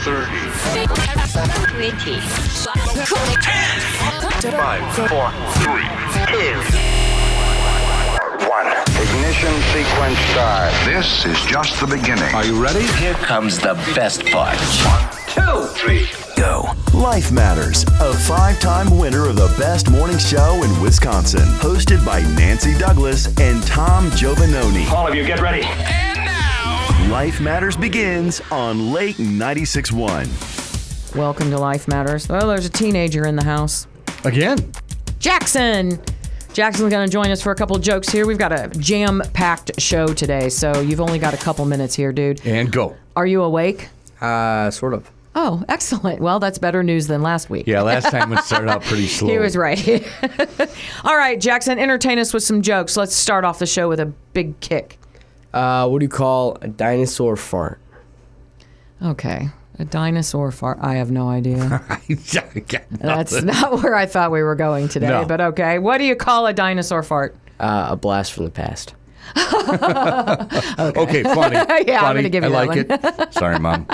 30. 20. 10. 5, 4, 3, 2. 1. Ignition sequence start. This is just the beginning. Are you ready? Here comes the best part. 1, 2, 3, go. Life Matters, a 5-time winner of the best morning show in Wisconsin. Hosted by Nancy Douglas and Tom Giovanoni. All of you, get ready. And now, Life Matters begins on Lake 96.1. Welcome to Life Matters. Oh, there's a teenager in the house. Again? Jackson! Jackson's going to join us for a couple of jokes here. We've got a jam-packed show today, so you've only got a couple minutes here, dude. And go. Are you awake? Sort of. Oh, excellent. Well, that's better news than last week. Yeah, last time it started out pretty slow. He was right. All right, Jackson, entertain us with some jokes. Let's start off the show with a big kick. What do you call a dinosaur fart? Okay. A dinosaur fart. I have no idea. That's Nothing. not where I thought we were going today, No. but okay. What do you call a dinosaur fart? A blast from the past. Okay, funny. Yeah, I'm funny. gonna give you I that like it. Sorry, Mom.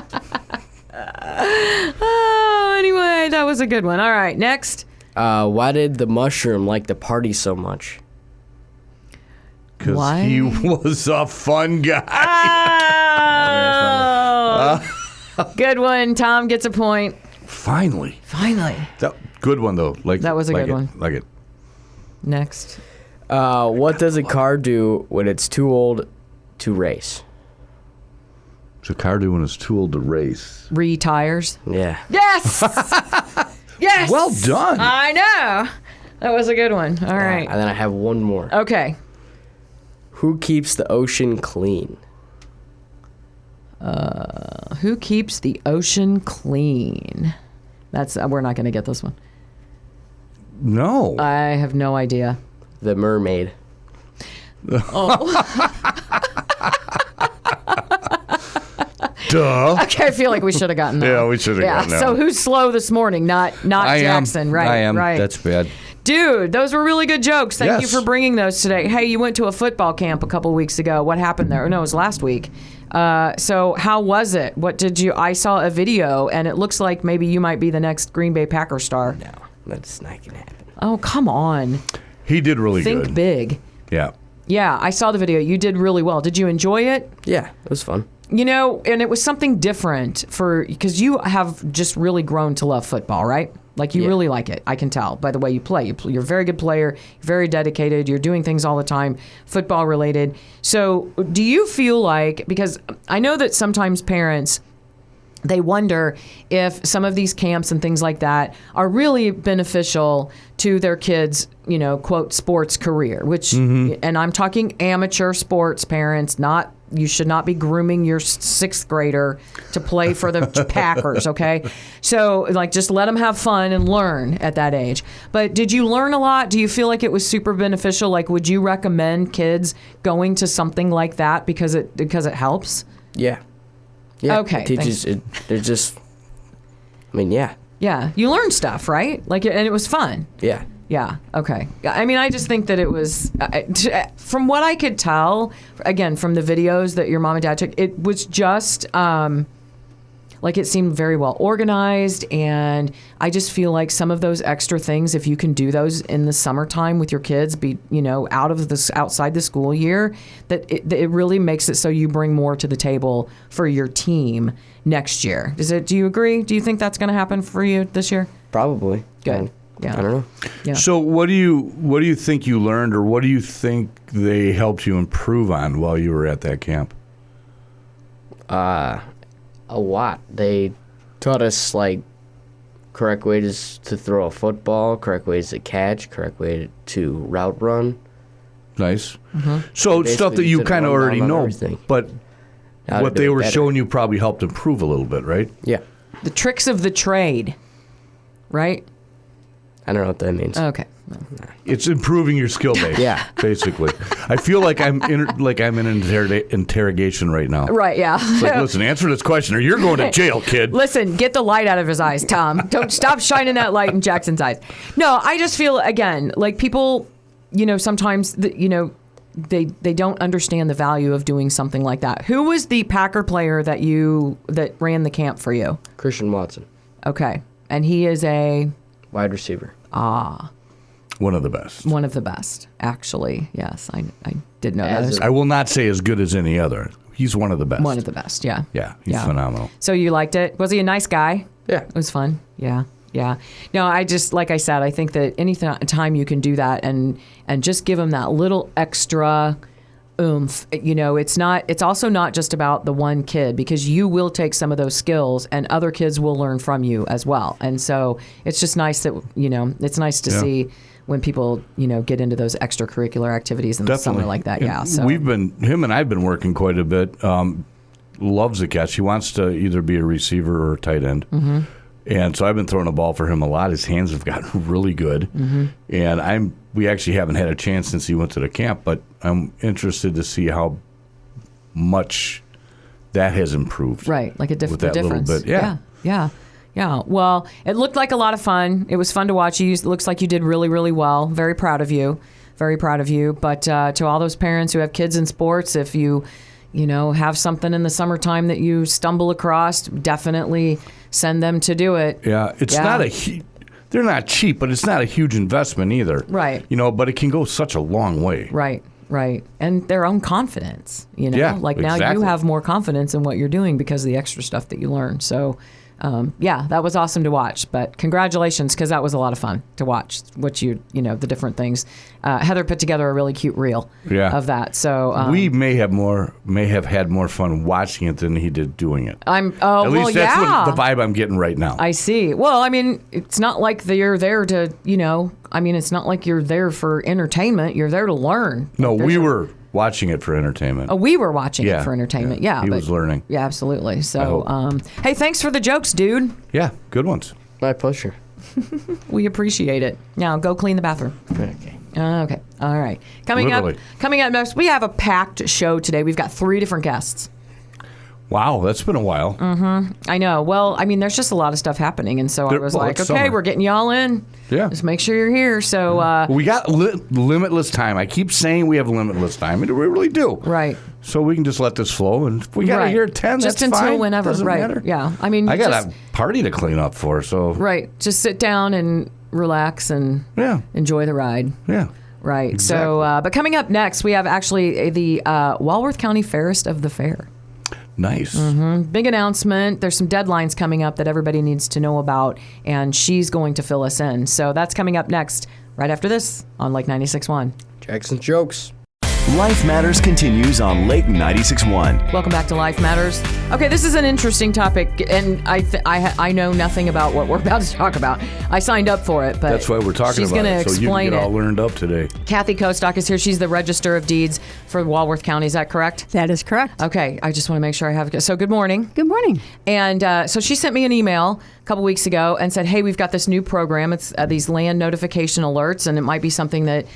Oh, anyway, that was a good one. All right, next. Why did the mushroom like the party so much? Because Why? he was a fun guy. Oh, good one. Tom gets a point. Finally. Good one, though. That was a like good it, one. Like it. Next. What does a car do when it's too old to race? What's a car do when it's too old to race? Retires. Yeah. Yes! Yes! Well done. I know. That was a good one. All right. And then I have one more. Okay. Who keeps the ocean clean? Who keeps the ocean clean? That's we're not going to get this one. No. I have no idea. The mermaid. Duh. Okay, I feel like we should have gotten that. Yeah, we should have gotten that So one. who's slow this morning? Not I Jackson, am. right? I am. Right. That's bad. Dude, those were really good jokes. Thank you Yes. for bringing those today. Hey, you went to a football camp a couple weeks ago. What happened there? No, it was last week. So how was it? What did you? I saw a video, and it looks like maybe you might be the next Green Bay Packer star. No, that's not gonna happen. Oh, come on. He did really Think good. big. Yeah. Yeah, I saw the video. You did really well. Did you enjoy it? Yeah, it was fun. You know, and it was something different because you have just really grown to love football, right? Like you Yeah. really like it. I can tell by the way you play. You're a very good player, you're very dedicated, you're doing things all the time, football related. So do you feel like, because I know that sometimes parents, they wonder if some of these camps and things like that are really beneficial to their kids, you know, quote, sports career, which, and I'm talking amateur sports parents, not, you should not be grooming your sixth grader to play for the Packers, okay? So, like, just let them have fun and learn at that age. But did you learn a lot? Do you feel like it was super beneficial? Like, would you recommend kids going to something like that because it helps? Yeah. Yeah. Okay, It teaches. They're just. I mean, yeah. Yeah, you learned stuff, right? Like, and it was fun. Yeah. Yeah. Okay. I mean, I just think that it was, from what I could tell, again, from the videos that your mom and dad took, it was just like it seemed very well organized, and I just feel like some of those extra things, if you can do those in the summertime with your kids, be outside the school year, that it really makes it so you bring more to the table for your team next year. Do you agree? Do you think that's going to happen for you this year? Probably. Good. Yeah. I don't know. Yeah. So what do you think you learned, or what do you think they helped you improve on while you were at that camp? A lot. They taught us like correct ways to throw a football, correct ways to catch, correct way to route run. Nice. Mm-hmm. So Basically, stuff that you did kind of run already down on know, everything. but How to what do they it were better. showing you probably helped improve a little bit, right? Yeah. The tricks of the trade, right? I don't know what that means. Okay. It's improving your skill base. Yeah. Basically, I feel like I'm in an interrogation right now. Right, yeah. It's like, listen, answer this question, or you're going to jail, kid. Listen, get the light out of his eyes, Tom. Don't stop shining that light in Jackson's eyes. No, I just feel, again, like people, sometimes, they don't understand the value of doing something like that. Who was the Packer player that ran the camp for you? Christian Watson, Okay, and he is a wide receiver. One of the best. one of the best, actually. Yes, I did know As that. a- I will not say as good as any other. He's one of the best. One of the best. Yeah. Yeah, he's phenomenal. So you liked it? Was he a nice guy? Yeah. It was fun. Yeah. Yeah. No, I just, like I said, I think that any time you can do that and just give them that little extra oomph, it's also not just about the one kid, because you will take some of those skills and other kids will learn from you as well. And so it's just nice that, it's nice to see when people, get into those extracurricular activities in the summer like that. Yeah. So him and I've been working quite a bit. Loves the catch. He wants to either be a receiver or a tight end. Mm-hmm. And so I've been throwing the ball for him a lot. His hands have gotten really good. Mm-hmm. And we actually haven't had a chance since he went to the camp, but I'm interested to see how much that has improved. Right, like with the that difference. little bit. Yeah. Well, it looked like a lot of fun. It was fun to watch. It looks like you did really, really well. Very proud of you. Very proud of you. But to all those parents who have kids in sports, if you have something in the summertime that you stumble across, definitely send them to do it. Yeah, it's not they're not cheap, but it's not a huge investment either. Right. But it can go such a long way. Right. And their own confidence, Yeah, Now you exactly. have more confidence in what you're doing because of the extra stuff that you learn. So, that was awesome to watch. But congratulations, because that was a lot of fun to watch. What the different things. Heather put together a really cute reel of that. So we may have had more fun watching it than he did doing it. At least well, that's what the vibe I'm getting right now. I see. Well, I mean, it's not like you're there to, it's not like you're there for entertainment. You're there to learn. No, we were watching it for entertainment. Oh, we were watching it for entertainment. Yeah, he was learning. Yeah, absolutely. So, hey, thanks for the jokes, dude. Yeah, good ones. My pleasure. We appreciate it. Now, go clean the bathroom. Okay. Okay. All right. Coming up next, we have a packed show today. We've got 3 different guests. Wow, that's been a while. Mm-hmm. I know. Well, I mean, there's just a lot of stuff happening, and so I was like, okay, summer. we're getting y'all in. Yeah. Just make sure you're here. So we got limitless time. I keep saying we have limitless time, and we really do. Right. So we can just let this flow, and if we got to hear 10, just that's until fine. whenever. Doesn't right. matter. Yeah. I mean, I got a party to clean up for, so. Right. Just sit down and relax and enjoy the ride. Yeah. Right. Exactly. So, but coming up next, we have actually the Walworth County Fairest of the Fair. Nice. Mm-hmm. Big announcement. There's some deadlines coming up that everybody needs to know about, and she's going to fill us in. So that's coming up next, right after this on Lake 96.1. Jackson's Jokes. Life Matters continues on Lake 96.1. Welcome back to Life Matters. Okay, this is an interesting topic, and I know nothing about what we're about to talk about. I signed up for it, but that's why we're talking she's about going to it, so you explain can get all it. learned up today. Kathy Kostock is here. She's the Register of Deeds for Walworth County. Is that correct? That is correct. Okay, I just want to make sure I have it. So good morning. Good morning. And so she sent me an email a couple weeks ago and said, hey, we've got this new program. It's these land notification alerts, and it might be something that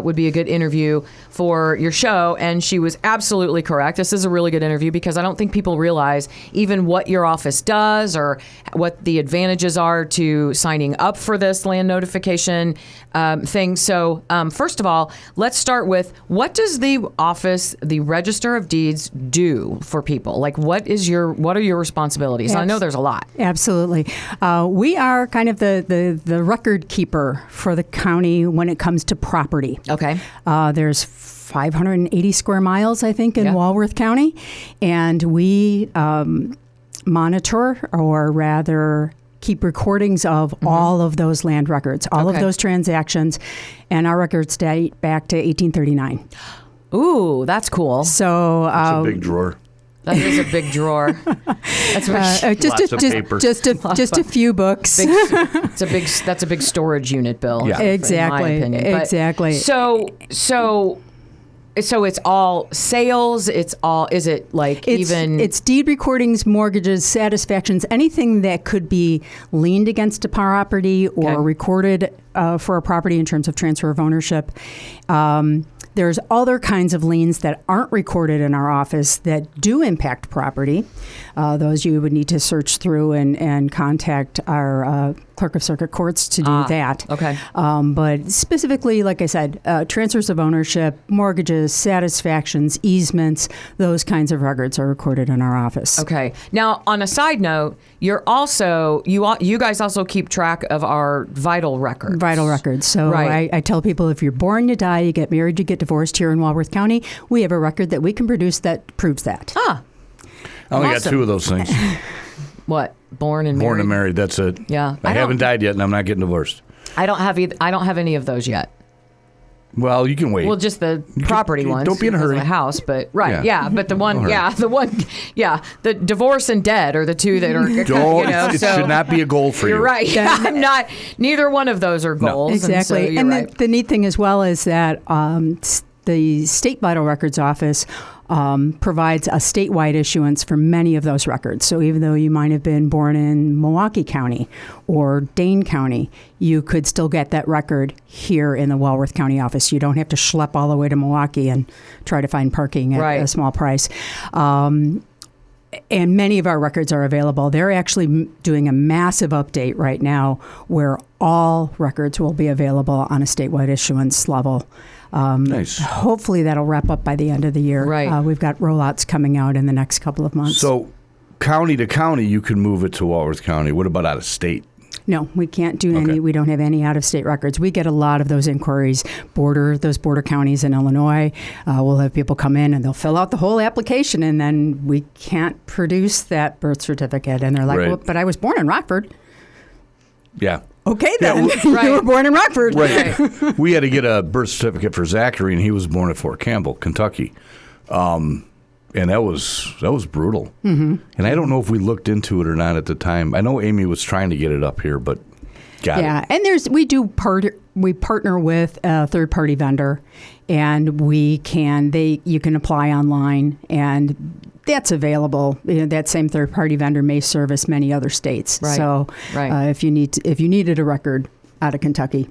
would be a good interview for your show. And she was absolutely correct. This is a really good interview because I don't think people realize even what your office does or what the advantages are to signing up for this land notification thing. So first of all, let's start with, what does the office, the Register of Deeds, do for people? Like, what are your responsibilities? I know there's a lot. Absolutely. We are kind of the record keeper for the county when it comes to property. Okay. There's 580 square miles, I think, in Walworth County, and we monitor, or rather keep recordings of all of those land records, all of those transactions, and our records date back to 1839. Ooh, that's cool. So It's a big drawer. That is a big drawer. That's just a few books. That's a big storage unit, Bill. Yeah. Exactly. In my opinion. But Exactly. So it's all sales. Is it like it's deed recordings, mortgages, satisfactions, anything that could be liened against a property or recorded for a property in terms of transfer of ownership. There's other kinds of liens that aren't recorded in our office that do impact property. Those you would need to search through and contact our clerk of circuit courts to do that. Okay. But specifically, like I said, transfers of ownership, mortgages, satisfactions, easements, those kinds of records are recorded in our office. Okay. Now, on a side note, you're also you guys also keep track of our vital records. Vital records. So Right. I tell people, if you're born, you die, you get married, you get divorced here in Walworth County, we have a record that we can produce that proves that. Ah. I only got Awesome. 2 of those things. What? Born and Born married. and married. That's it. Yeah. I haven't died yet, and I'm not getting divorced. I don't have I don't have any of those yet. Well, you can wait. Well, just the property ones. don't be in a because of hurry. the house, but right, Yeah. yeah. But the one, hurry. the divorce and dead are the two that are. Don't. You know, It so should not be a goal for you. You're right. I'm not. Neither one of those are goals. Exactly. And, so And you're right. the neat thing as well is that the State Vital Records Office provides a statewide issuance for many of those records. So even though you might have been born in Milwaukee County or Dane County, you could still get that record here in the Walworth County office. You don't have to schlep all the way to Milwaukee and try to find parking at Right. a small price. And many of our records are available. They're actually doing a massive update right now where all records will be available on a statewide issuance level. Nice. Hopefully that'll wrap up by the end of the year. Right. We've got rollouts coming out in the next couple of months. So, county to county, you can move it to Walworth County. What about out of state? No, we can't do Okay. any. We don't have any out-of-state records. We get a lot of those inquiries. Those border counties in Illinois. We'll have people come in and they'll fill out the whole application, and then we can't produce that birth certificate. And they're like, Right. "Well, but I was born in Rockford." Yeah. Okay, then Right. you were born in Rockford. Right. We had to get a birth certificate for Zachary, and he was born at Fort Campbell, Kentucky. And that was brutal. Mm-hmm. And I don't know if we looked into it or not at the time. I know Amy was trying to get it up here, but got Yeah, it. and we partner with a third-party vendor, and you can apply online, and that's available. That same third-party vendor may service many other states. Right, So right. if you needed a record out of Kentucky,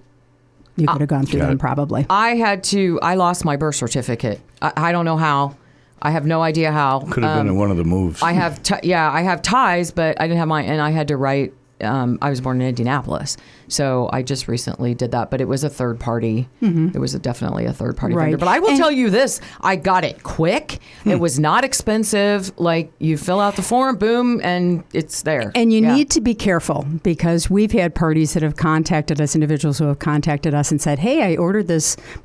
you could have gone through Got them it. probably. I lost my birth certificate. I don't know how. I have no idea how. Could have been in one of the moves. I have ties, but I didn't have mine, and I had to write. I was born in Indianapolis, so I just recently did that. But it was a third party. It was definitely a third party Right. vendor. But I will And- tell you this: I got it quick. It was not expensive. Like you fill out the form, boom, and it's there. And you Yeah. need to be careful because we've had parties that have contacted us, individuals who have contacted us and said, "Hey, I ordered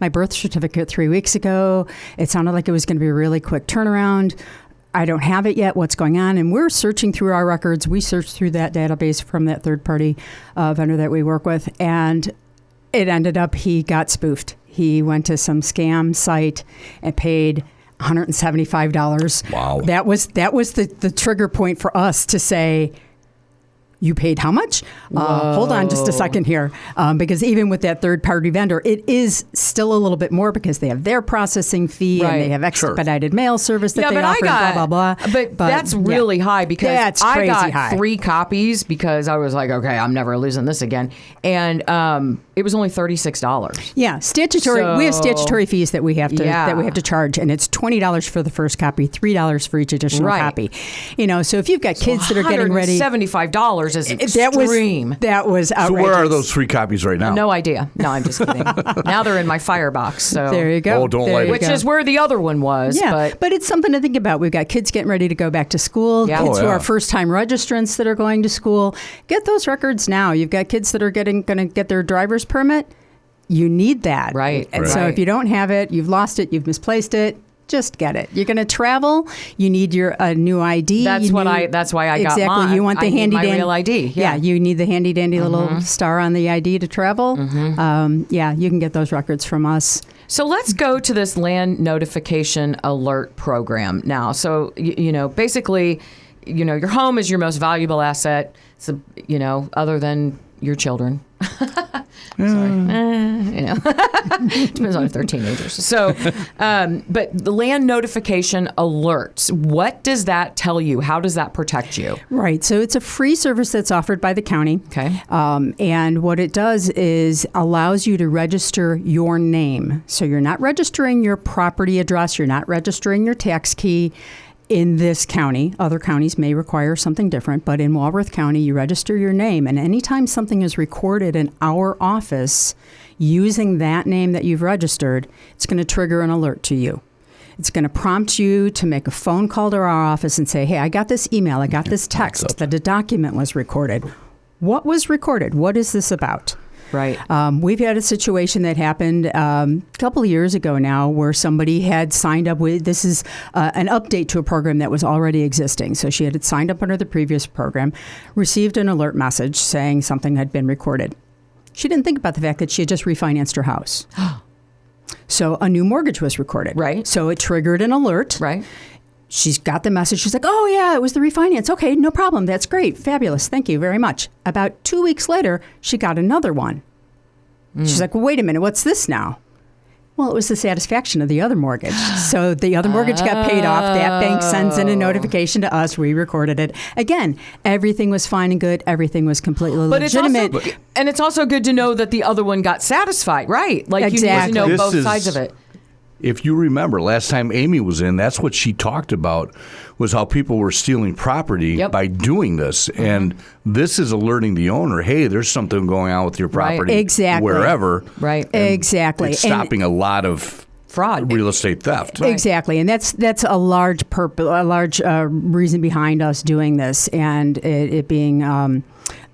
my birth certificate 3 weeks ago. It sounded like it was going to be a really quick turnaround. I don't have it yet. What's going on?" And we're searching through our records. We searched through that database from that third-party vendor that we work with, and it ended up he got spoofed. He went to some scam site and paid $175. Wow. That was the trigger point for us to say, "You paid how much?" Hold on just a second here. Because even with that third-party vendor, it is still a little bit more because they have their processing fee Right. and they have expedited mail service that Yeah, they but offer, I got, blah, blah, blah. But that's yeah. really high because That's I crazy got high. 3 copies because I was like, okay, I'm never losing this again. And it was only $36. Yeah, statutory. We have So- statutory fees that we have to Yeah. charge, and it's $20 for the first copy, $3 for each additional Right. copy. So if you've got kids that are getting ready, $75 is that extreme. was outrageous. So where are those 3 copies right now? No idea. No, I'm just kidding. Now they're in my firebox. So There you go. Oh, don't There light you it. which go. is where the other one was. Yeah, but it's something to think about. We've got kids getting ready to go back to school, Yeah. kids Oh, who yeah. are first-time registrants that are going to school. Get those records now. You've got kids that are going to get their driver's permit. You need that. Right, And so right. if you don't have it, you've lost it, you've misplaced it, just get it. You're going to travel, you need your new ID. That's You what need- that's why I got exactly. mine. You want the I need handy my dandy real ID. Yeah. you need the handy dandy little star on the ID to travel. You can get those records from us. So let's go to this land notification alert program now. So, basically, your home is your most valuable asset. So, other than your children. Sorry. Depends on if they're teenagers. So, but the land notification alerts, what does that tell you? How does that protect you? Right. So it's a free service that's offered by the county. Okay. And what it does is allows you to register your name. So you're not registering your property address. You're not registering your tax key. in this county, other counties may require something different, but in Walworth County, you register your name, and anytime something is recorded in our office using that name that you've registered, it's going to trigger an alert to you. It's going to prompt you to make a phone call to our office and say, hey, I got this email, I got this text that a document was recorded. What was recorded? What is this about? Right. We've had a situation that happened a couple of years ago now where somebody had signed up with, this is an update to a program that was already existing. So she had signed up under the previous program, received an alert message saying something had been recorded. She didn't think about the fact that she had just refinanced her house. So a new mortgage was recorded. Right. So it triggered an alert. Right. She's got the message. She's like, oh, yeah, it was the refinance. Okay, no problem. That's great. Fabulous. Thank you very much. About 2 weeks later, she got another one. She's like, well, wait a minute. What's this now? Well, it was the satisfaction of the other mortgage. So the other mortgage got paid off. That bank sends in a notification to us. We recorded it. Again, everything was fine and good. Everything was completely legitimate. And it's also good to know that the other one got satisfied, right? Like Exactly. you need to know both sides of it. If you remember, last time Amy was in, that's what she talked about, was how people were stealing property by doing this. And this is alerting the owner, hey, there's something going on with your property Exactly. wherever. Right. And Exactly. It's stopping a lot of fraud, real estate theft. Right. Exactly, and that's a large reason behind us doing this, and it being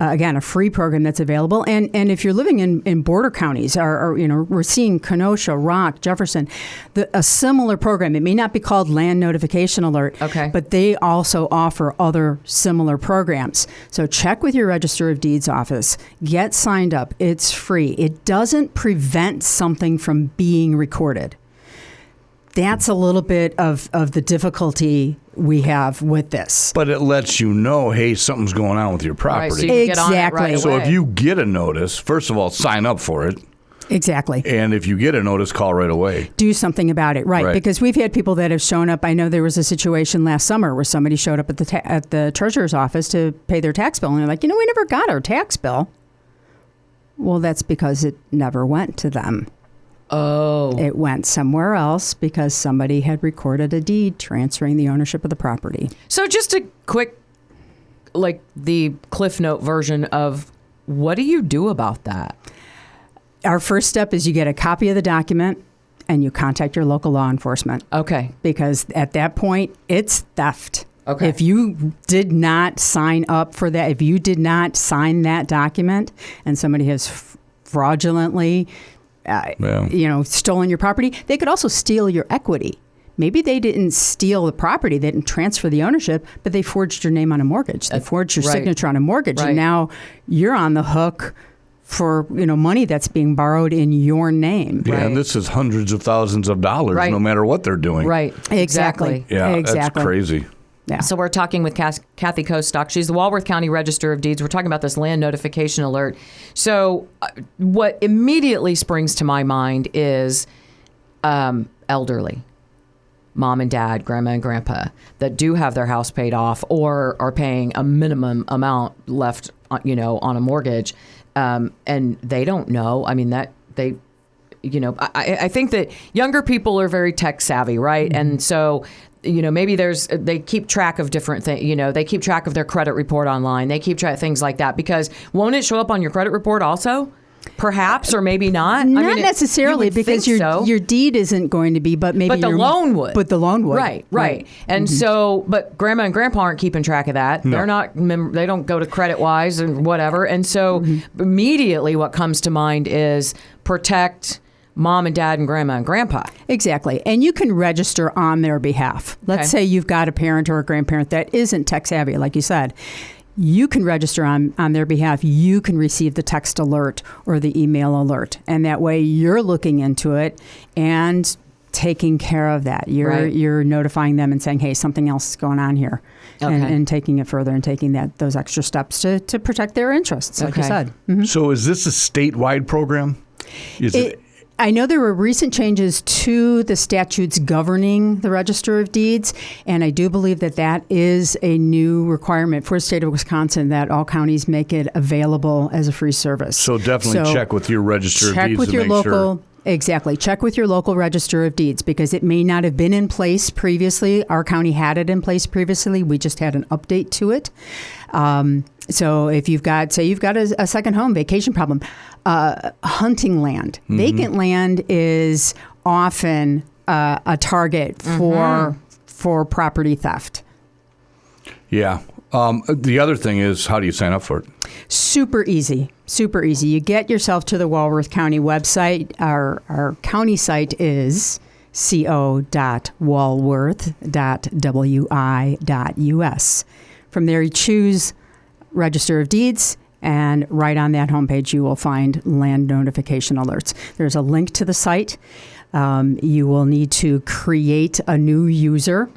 again a free program that's available. And if you're living in border counties, or we're seeing Kenosha, Rock, Jefferson, a similar program. It may not be called Land Notification Alert, but they also offer other similar programs. So check with your Register of Deeds office. Get signed up. It's free. It doesn't prevent something from being recorded. That's a little bit of the difficulty we have with this. But it lets you know, hey, something's going on with your property. Right, so you can get on it right So away. if you get a notice, first of all, sign up for it. Exactly. And if you get a notice, call right away. Do something about it, right? Because we've had people that have shown up. I know there was a situation last summer where somebody showed up at the treasurer's office to pay their tax bill, and they're like, we never got our tax bill. Well, that's because it never went to them. Oh. It went somewhere else because somebody had recorded a deed transferring the ownership of the property. So just a quick, the Cliff Note version of what do you do about that? Our first step is you get a copy of the document and you contact your local law enforcement. Okay. Because at that point, it's theft. Okay. If you did not sign up for that, if you did not sign that document and somebody has fraudulently stolen your property, they could also steal your equity. Maybe they didn't steal the property, they didn't transfer the ownership, but they forged your name on a mortgage. They forged your signature on a mortgage, and now you're on the hook for money that's being borrowed in your name. Yeah, and this is hundreds of thousands of dollars, no matter what they're doing. Right. Exactly. Yeah, that's crazy. Yeah. So we're talking with Kathy Kostock. She's the Walworth County Register of Deeds. We're talking about this land notification alert. So what immediately springs to my mind is elderly. Mom and dad, grandma and grandpa that do have their house paid off or are paying a minimum amount left, on a mortgage. And they don't know. I mean, I think that younger people are very tech savvy, right? Mm-hmm. And so maybe they keep track of different things. They keep track of their credit report online. They keep track of things like that, because won't it show up on your credit report also? Perhaps, or maybe not. Not necessarily, because your deed isn't going to be, but maybe the loan would. But the loan would. Right. And so, but grandma and grandpa aren't keeping track of that. No. They're not. They don't go to CreditWise and whatever. And so, immediately, what comes to mind is protect mom and dad and grandpa. Exactly. And you can register on their behalf. Let's say you've got a parent or a grandparent that isn't tech savvy, like you said. You can register on their behalf. You can receive the text alert or the email alert. And that way you're looking into it and taking care of that. You're notifying them and saying, hey, something else is going on here. And taking it further and taking those extra steps to protect their interests, like you said. Mm-hmm. So is this a statewide program? I know there were recent changes to the statutes governing the Register of Deeds, and I do believe that is a new requirement for the state of Wisconsin, that all counties make it available as a free service. So definitely check with your Register of Deeds. Check with your local. Exactly. Check with your local register of deeds because it may not have been in place previously. Our county had it in place previously. We just had an update to it. So if you've got, say you've got a second home, vacation problem, hunting land, vacant land is often a target for property theft. Yeah. The other thing is, how do you sign up for it? Super easy. Super easy. You get yourself to the Walworth County website. Our county site is co.walworth.wi.us. From there, you choose Register of Deeds, and right on that homepage, you will find land notification alerts. There's a link to the site. You will need to create a new user.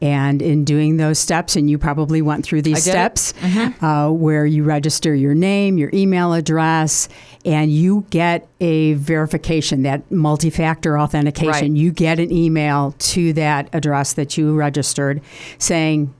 And in doing those steps, and you probably went through these steps, where you register your name, your email address, and you get a verification, that multi-factor authentication. Right. You get an email to that address that you registered saying,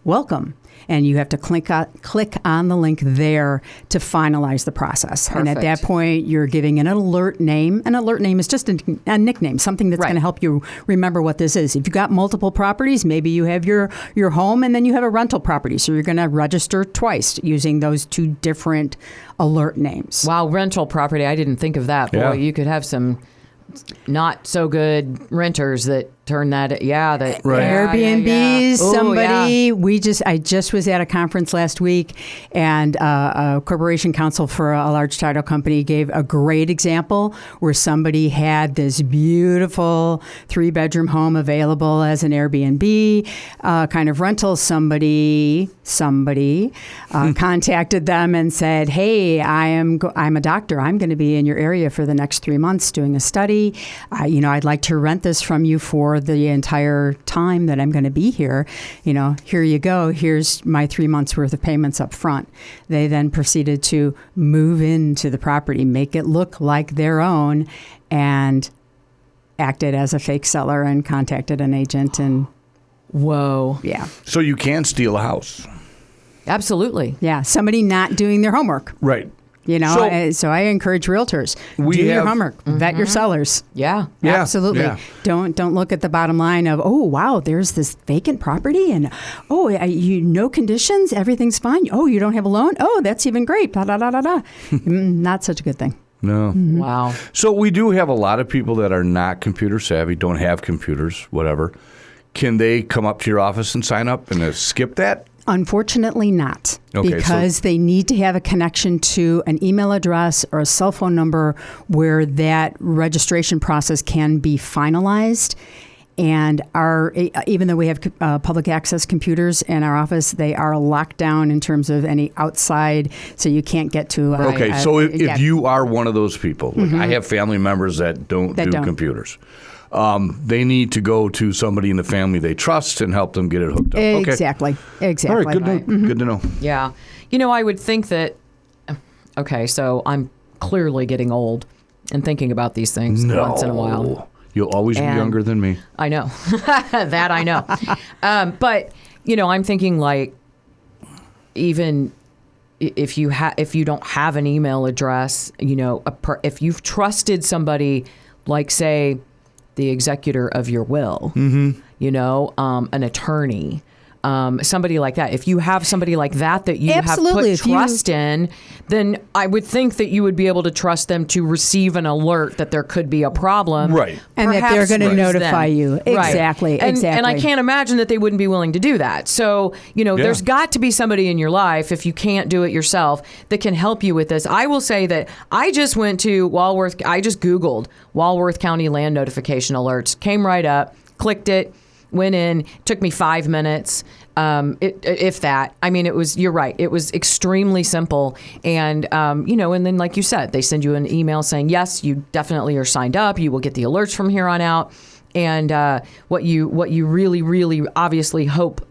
welcome. And you have to click on the link there to finalize the process. Perfect. And at that point, you're giving an alert name. An alert name is just a nickname, something that's going to help you remember what this is. If you've got multiple properties, maybe you have your home and then you have a rental property. So you're going to register twice using those two different alert names. Wow, rental property. I didn't think of that. Boy, Yeah. you could have some not so good renters that turn that. Right. Airbnbs, Ooh, somebody. I just was at a conference last week, and a corporation counsel for a large title company gave a great example where somebody had this beautiful 3-bedroom home available as an Airbnb kind of rental. Somebody contacted them and said, "Hey, I'm a doctor. I'm going to be in your area for the next 3 months doing a study. I'd like to rent this from you for the entire time that I'm going to be here. Here you go. Here's my 3 months worth of payments up front." They then proceeded to move into the property, make it look like their own, and acted as a fake seller and contacted an agent. And whoa. yeah. So you can steal a house. Absolutely. Yeah. Somebody not doing their homework. Right. So I encourage realtors, do your homework, vet your sellers. Yeah. Yeah. Absolutely. Yeah. Don't look at the bottom line of, oh, wow, there's this vacant property and, oh, no conditions, everything's fine. Oh, you don't have a loan? Oh, that's even great. Da, da, da, da, da. Not such a good thing. No. Wow. So we do have a lot of people that are not computer savvy, don't have computers, whatever. Can they come up to your office and sign up and skip that? Unfortunately not, Okay, because they need to have a connection to an email address or a cell phone number where that registration process can be finalized. And even though we have public access computers in our office, they are locked down in terms of any outside, so you can't get to. Okay, so if you are one of those people, like I have family members that don't do computers. They need to go to somebody in the family they trust and help them get it hooked up. Exactly. Okay. All right, good to know. Yeah. I would think that, okay, so I'm clearly getting old and thinking about these things once in a while. You'll always be younger than me. I know. That I know. But, I'm thinking like, even if you don't have an email address, if you've trusted somebody, like, say, the executor of your will, an attorney, somebody like that. If you have somebody like that you Absolutely. have put trust in, then I would think that you would be able to trust them to receive an alert that there could be a problem. Right. And that they're going to notify you. Exactly. Right. Exactly. And I can't imagine that they wouldn't be willing to do that. So, there's got to be somebody in your life, if you can't do it yourself, that can help you with this. I will say that I just went to Walworth. I just Googled Walworth County land notification alerts, came right up, clicked it, went in, took me 5 minutes, if that. I mean, you're right. It was extremely simple. And, and then like you said, they send you an email saying, yes, you definitely are signed up. You will get the alerts from here on out. And what you really, really obviously hope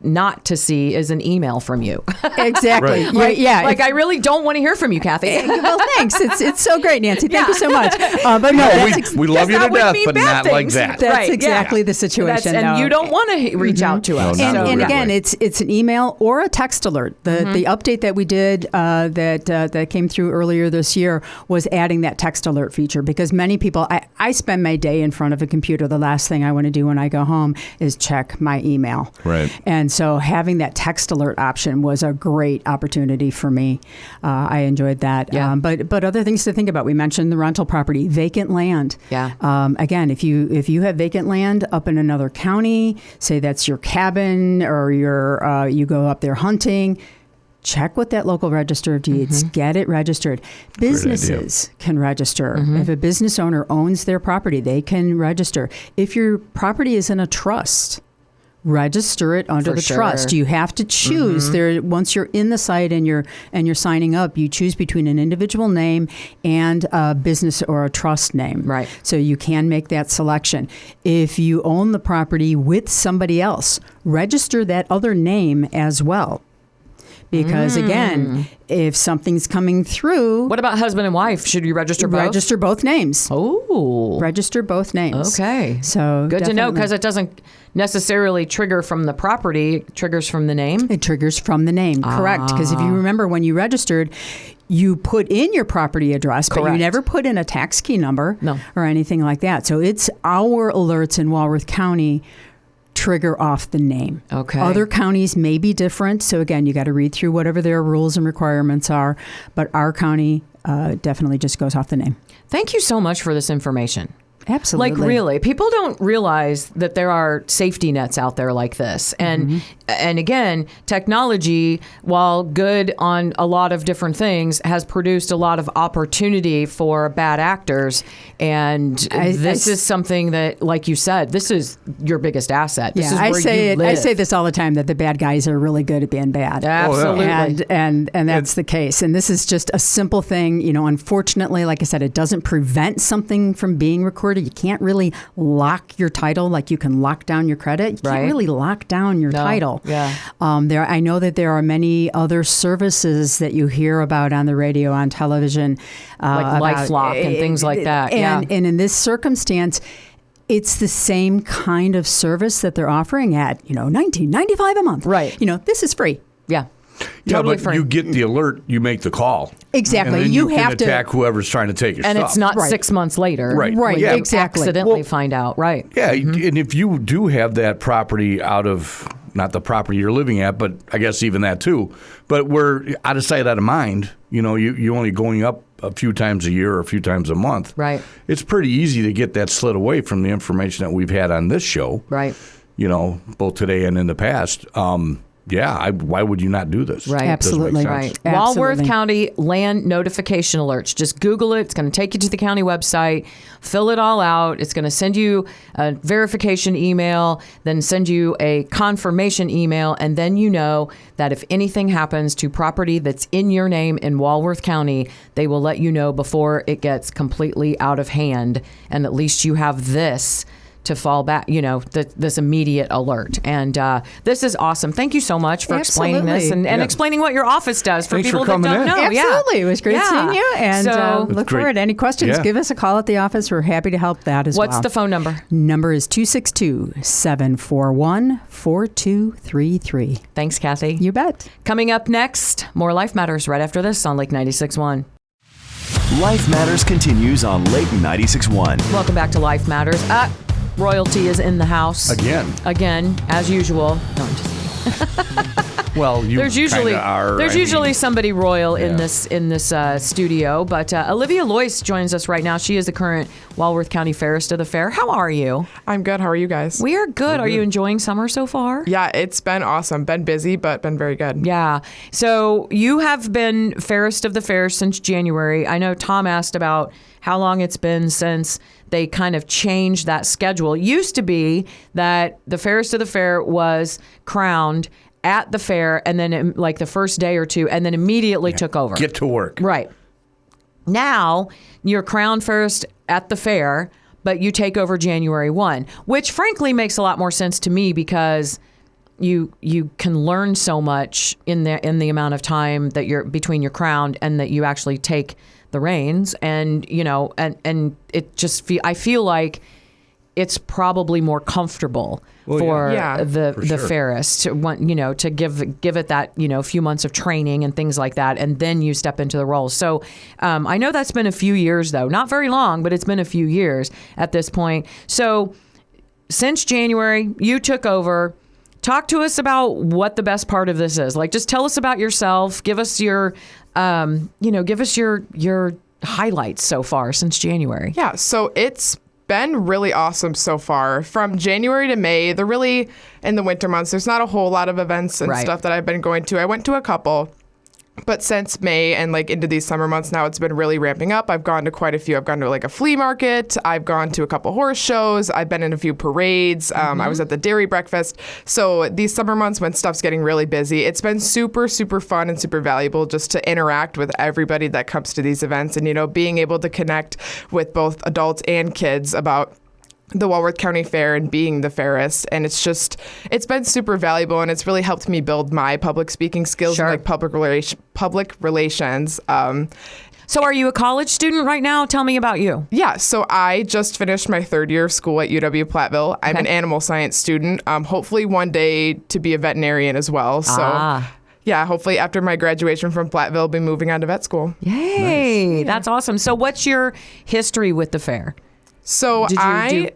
not to see is an email from you. Exactly. Right. Yeah. Like, I really don't want to hear from you, Kathy. Well, thanks. It's so great, Nancy. Thank you so much. But no, we love you to that would death, mean but bad not like things. that. That's Right, exactly the situation. And no. you don't want to reach out to us. No, not And that again, way. it's an email or a text alert. The update that we did that came through earlier this year was adding that text alert feature, because many people, I spend my day in front of a computer. The last thing I want to do when I go home is check my email. Right. And so having that text alert option was a great opportunity for me. I enjoyed that. Yeah. But other things to think about. We mentioned the rental property, vacant land. Yeah. Again, if you have vacant land up in another county, say that's your cabin or you go up there hunting, check with that local register of deeds. Get it registered. Businesses can register. If a business owner owns their property, they can register. If your property is in a trust, register it under For the sure. trust. You have to choose there once you're in the site and you're signing up. You choose between an individual name and a business or a trust name. Right. So you can make that selection. If you own the property with somebody else, register that other name as well. Because again, if something's coming through, What about husband and wife? Should you register both? register both names. Oh. Register both names. Okay. So Good to know, definitely. because it doesn't necessarily trigger from the property. It triggers from the name. It triggers from the name, correct. Because if you remember when you registered, you put in your property address, but you Correct. never put in a tax key number No. or anything like that. So it's our alerts in Walworth County trigger off the name. Okay. Other counties may be different. So again, you got to read through whatever their rules and requirements are. But our county definitely just goes off the name. Thank you so much for this information. Absolutely. Like, really, people don't realize that there are safety nets out there like this. And and again, technology, while good on a lot of different things, has produced a lot of opportunity for bad actors. And this is something that, like you said, this is your biggest asset. This is where you live. I say this all the time, that the bad guys are really good at being bad. Absolutely. And that's the case. And this is just a simple thing. You know, unfortunately, like I said, it doesn't prevent something from being recorded. You can't really lock your title like you can lock down your credit. You Right. can't really lock down your title. Yeah. I know that there are many other services that you hear about on the radio, on television. Like LifeLock and things like that. And in this circumstance, it's the same kind of service that they're offering at, $19.95 a month. Right. This is free. Yeah. Yeah, Totally but free. you get the alert, you make the call. Exactly. And then You you have can to- attack whoever's trying to take your And stuff. it's not Right. 6 months later. Right. Right, when Yeah. you exactly. accidentally find out. Right. Yeah, and if you do have that property out of, not the property you're living at, but I guess even that too, but we're out of sight, out of mind, you're only going up a few times a year or a few times a month. Right. It's pretty easy to get that slid away from the information that we've had on this show. Right. Both today and in the past. Why would you not do this? Right. It doesn't make Absolutely. sense. Right. Absolutely. Walworth County land notification alerts. Just Google it. It's going to take you to the county website. Fill it all out. It's going to send you a verification email, then send you a confirmation email, and then you know that if anything happens to property that's in your name in Walworth County, they will let you know before it gets completely out of hand, and at least you have this to fall back, this immediate alert. And this is awesome. Thank you so much for explaining this and Yeah. explaining what your office does for Thanks people for coming that don't in. know. Absolutely. Yeah. It was great seeing you. And So, look great. forward. Any questions, Yeah. give us a call at the office. We're happy to help that as well. what's the phone number? Number is 262-741-4233. Thanks, Kathy. You bet. Coming up next, more Life Matters right after this on Lake 96.1. Life Matters continues on Lake 96.1. Welcome back to Life Matters. Royalty is in the house. Again, as usual. No, I'm just Well, you There's usually kinda are. there's I usually mean, somebody royal in Yeah. this studio, but Olivia Lois joins us right now. She is the current Walworth County Fairest of the Fair. How are you? I'm good. How are you guys? We are good. Are you enjoying summer so far? Yeah, it's been awesome. Been busy, but been very good. Yeah. So you have been Fairest of the Fair since January. I know Tom asked about how long it's been since they kind of changed that schedule. It used to be that the Fairest of the Fair was crowned at the fair and then like the first day or two and then immediately took over. Get to work. Right. Now you're crowned first at the fair, but you take over January 1, which frankly makes a lot more sense to me because you can learn so much in the amount of time that you're between your crown and that you actually take the reins, and and it just I feel like it's probably more comfortable for the Fairest to want, to give it that, few months of training and things like that. And then you step into the role. So I know that's been a few years, though, not very long, but it's been a few years at this point. So since January, you took over. Talk to us about what the best part of this is. Like, just tell us about yourself. Give us your, your highlights so far since January. Yeah. So it's been really awesome so far. From January to May, they're really in the winter months. There's not a whole lot of events and stuff that I've been going to. I went to a couple. But since May and into these summer months now, it's been really ramping up. I've gone to quite a few. I've gone to a flea market. I've gone to a couple horse shows. I've been in a few parades. I was at the dairy breakfast. So these summer months when stuff's getting really busy, it's been super, super fun and super valuable just to interact with everybody that comes to these events and, being able to connect with both adults and kids about the Walworth County Fair and being the Fairest. And it's been super valuable, and it's really helped me build my public speaking skills and public relations. So are you a college student right now? Tell me about you. Yeah, so I just finished my third year of school at UW-Platteville. I'm an animal science student, hopefully one day to be a veterinarian as well. So yeah, hopefully after my graduation from Platteville, I'll be moving on to vet school. Yay, that's awesome. So what's your history with the fair? So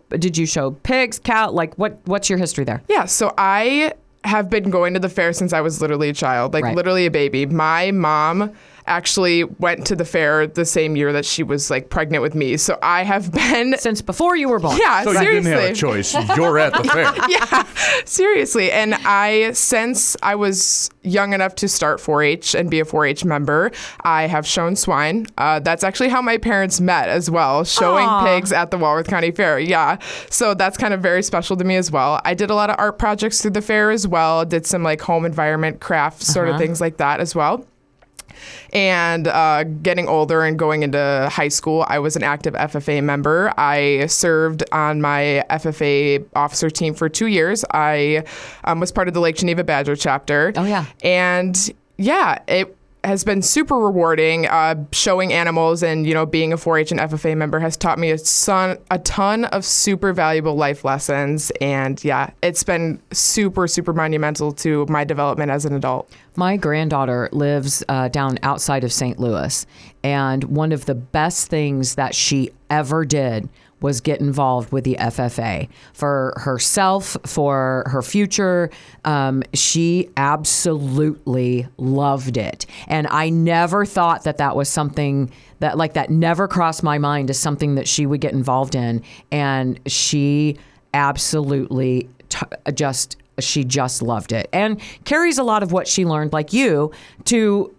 did you show pigs, cow? What's your history there? Yeah, so I have been going to the fair since I was literally a child, literally a baby. My mom actually went to the fair the same year that she was pregnant with me. So I have been since before you were born. Yeah, so seriously. You didn't have a choice. You're at the fair. Yeah, seriously. And since I was young enough to start 4-H and be a 4-H member, I have shown swine. That's actually how my parents met as well, showing pigs at the Walworth County Fair. Yeah, so that's kind of very special to me as well. I did a lot of art projects through the fair as well. Did some home environment craft sort of things like that as well. And getting older and going into high school, I was an active FFA member. I served on my FFA officer team for 2 years. I was part of the Lake Geneva Badger chapter. Oh, yeah. And yeah, it has been super rewarding. Showing animals and, being a 4-H and FFA member has taught me a ton of super valuable life lessons. And yeah, it's been super, super monumental to my development as an adult. My granddaughter lives down outside of St. Louis. And one of the best things that she ever did was get involved with the FFA for herself, for her future. She absolutely loved it. And I never thought that was something that never crossed my mind as something that she would get involved in. And she absolutely she just loved it, and carries a lot of what she learned, like you, to,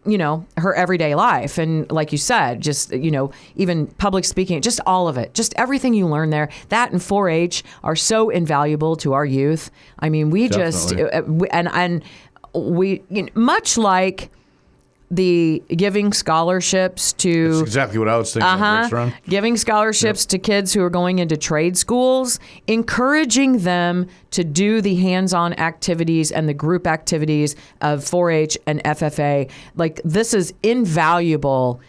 her everyday life. And like you said, just, even public speaking, just all of it, just everything you learn there. That and 4-H are so invaluable to our youth. I mean, we Definitely. we much like the giving scholarships to... That's exactly what I was thinking. Next round. Giving scholarships to kids who are going into trade schools, encouraging them to do the hands-on activities and the group activities of 4-H and FFA. This is invaluable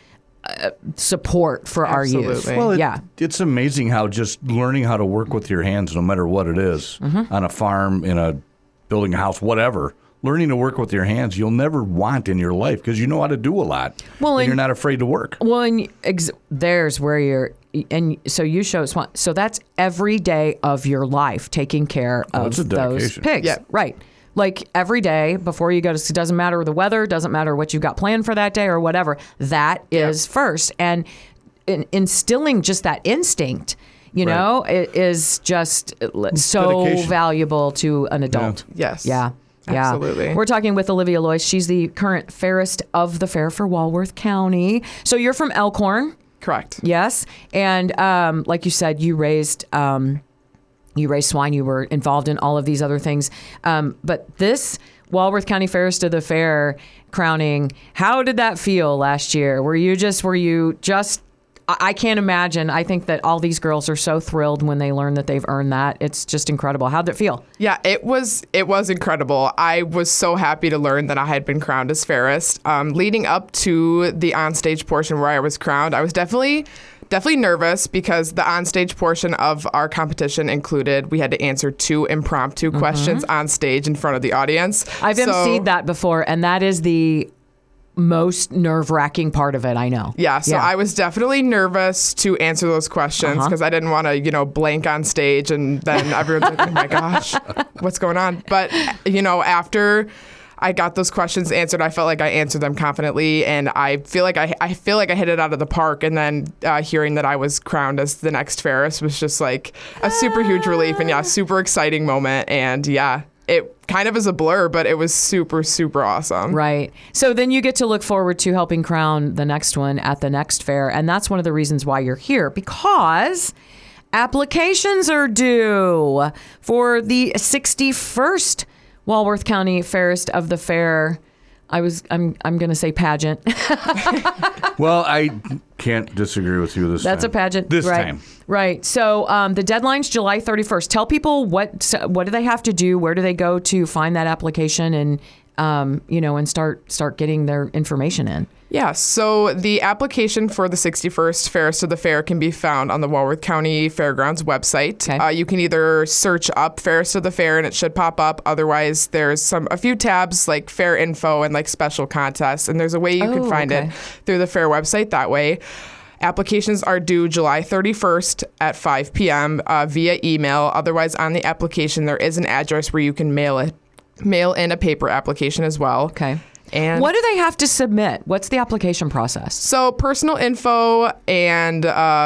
support for our youth. Well, it's amazing how just learning how to work with your hands, no matter what it is, on a farm, building a house, whatever. Learning to work with your hands, you'll never want in your life because you know how to do a lot. Well, and you're not afraid to work. Well, and there's where and so you show us. So that's every day of your life taking care of those pigs. Yeah. Right. Every day before you go to, it doesn't matter the weather, doesn't matter what you've got planned for that day or whatever. That is first. And instilling just that instinct, it is just so dedication. Valuable to an adult. Yeah. Yes. Yeah. Yeah. Absolutely. We're talking with Olivia Lois. She's the current Fairest of the fair for Walworth County. So you're from Elkhorn. Correct. Yes. And like you said, you raised swine. You were involved in all of these other things. But this Walworth County Fairest of the fair crowning, how did that feel last year? Were you just I can't imagine. I think that all these girls are so thrilled when they learn that they've earned that. It's just incredible. How'd it feel? Yeah, it was incredible. I was so happy to learn that I had been crowned as Fairest. Leading up to the onstage portion where I was crowned, I was definitely nervous because the onstage portion of our competition included we had to answer 2 impromptu questions on stage in front of the audience. I've emceed that before, and that is the most nerve-wracking part of it, I know. Yeah, so I was definitely nervous to answer those questions because I didn't want to, blank on stage and then everyone's like, oh my gosh, what's going on? But, after I got those questions answered, I felt like I answered them confidently, and I feel like I hit it out of the park. And then hearing that I was crowned as the next Fairest was just like a super huge relief and super exciting moment. And it kind of is a blur, but it was super, super awesome. Right. So then you get to look forward to helping crown the next one at the next fair. And that's one of the reasons why you're here, because applications are due for the 61st Walworth County Fairest of the Fair. I'm going to say pageant. Well, I can't disagree with you this time. That's a pageant. This right. time. Right. So the deadline's July 31st. Tell people what do they have to do? Where do they go to find that application and and start getting their information in? Yeah, so the application for the 61st Fairest of the Fair can be found on the Walworth County Fairgrounds website. Okay. You can either search up Fairest of the Fair and it should pop up. Otherwise, there's a few tabs like Fair Info and like special contests, and there's a way you can find it through the Fair website that way. Applications are due July 31st at 5 p.m. Via email. Otherwise, on the application, there is an address where you can mail in a paper application as well. Okay. And what do they have to submit? What's the application process? So personal info and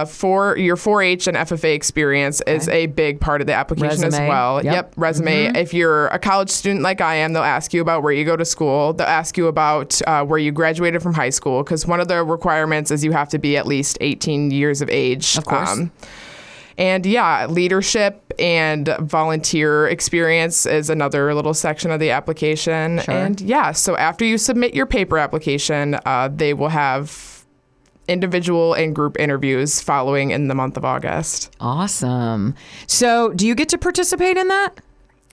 for your 4-H and FFA experience is a big part of the application as well. Yep, resume. If you're a college student like I am, they'll ask you about where you go to school. They'll ask you about where you graduated from high school, because one of the requirements is you have to be at least 18 years of age. Of course. And leadership and volunteer experience is another little section of the application. Sure. And so after you submit your paper application, they will have individual and group interviews following in the month of August. Awesome. So do you get to participate in that?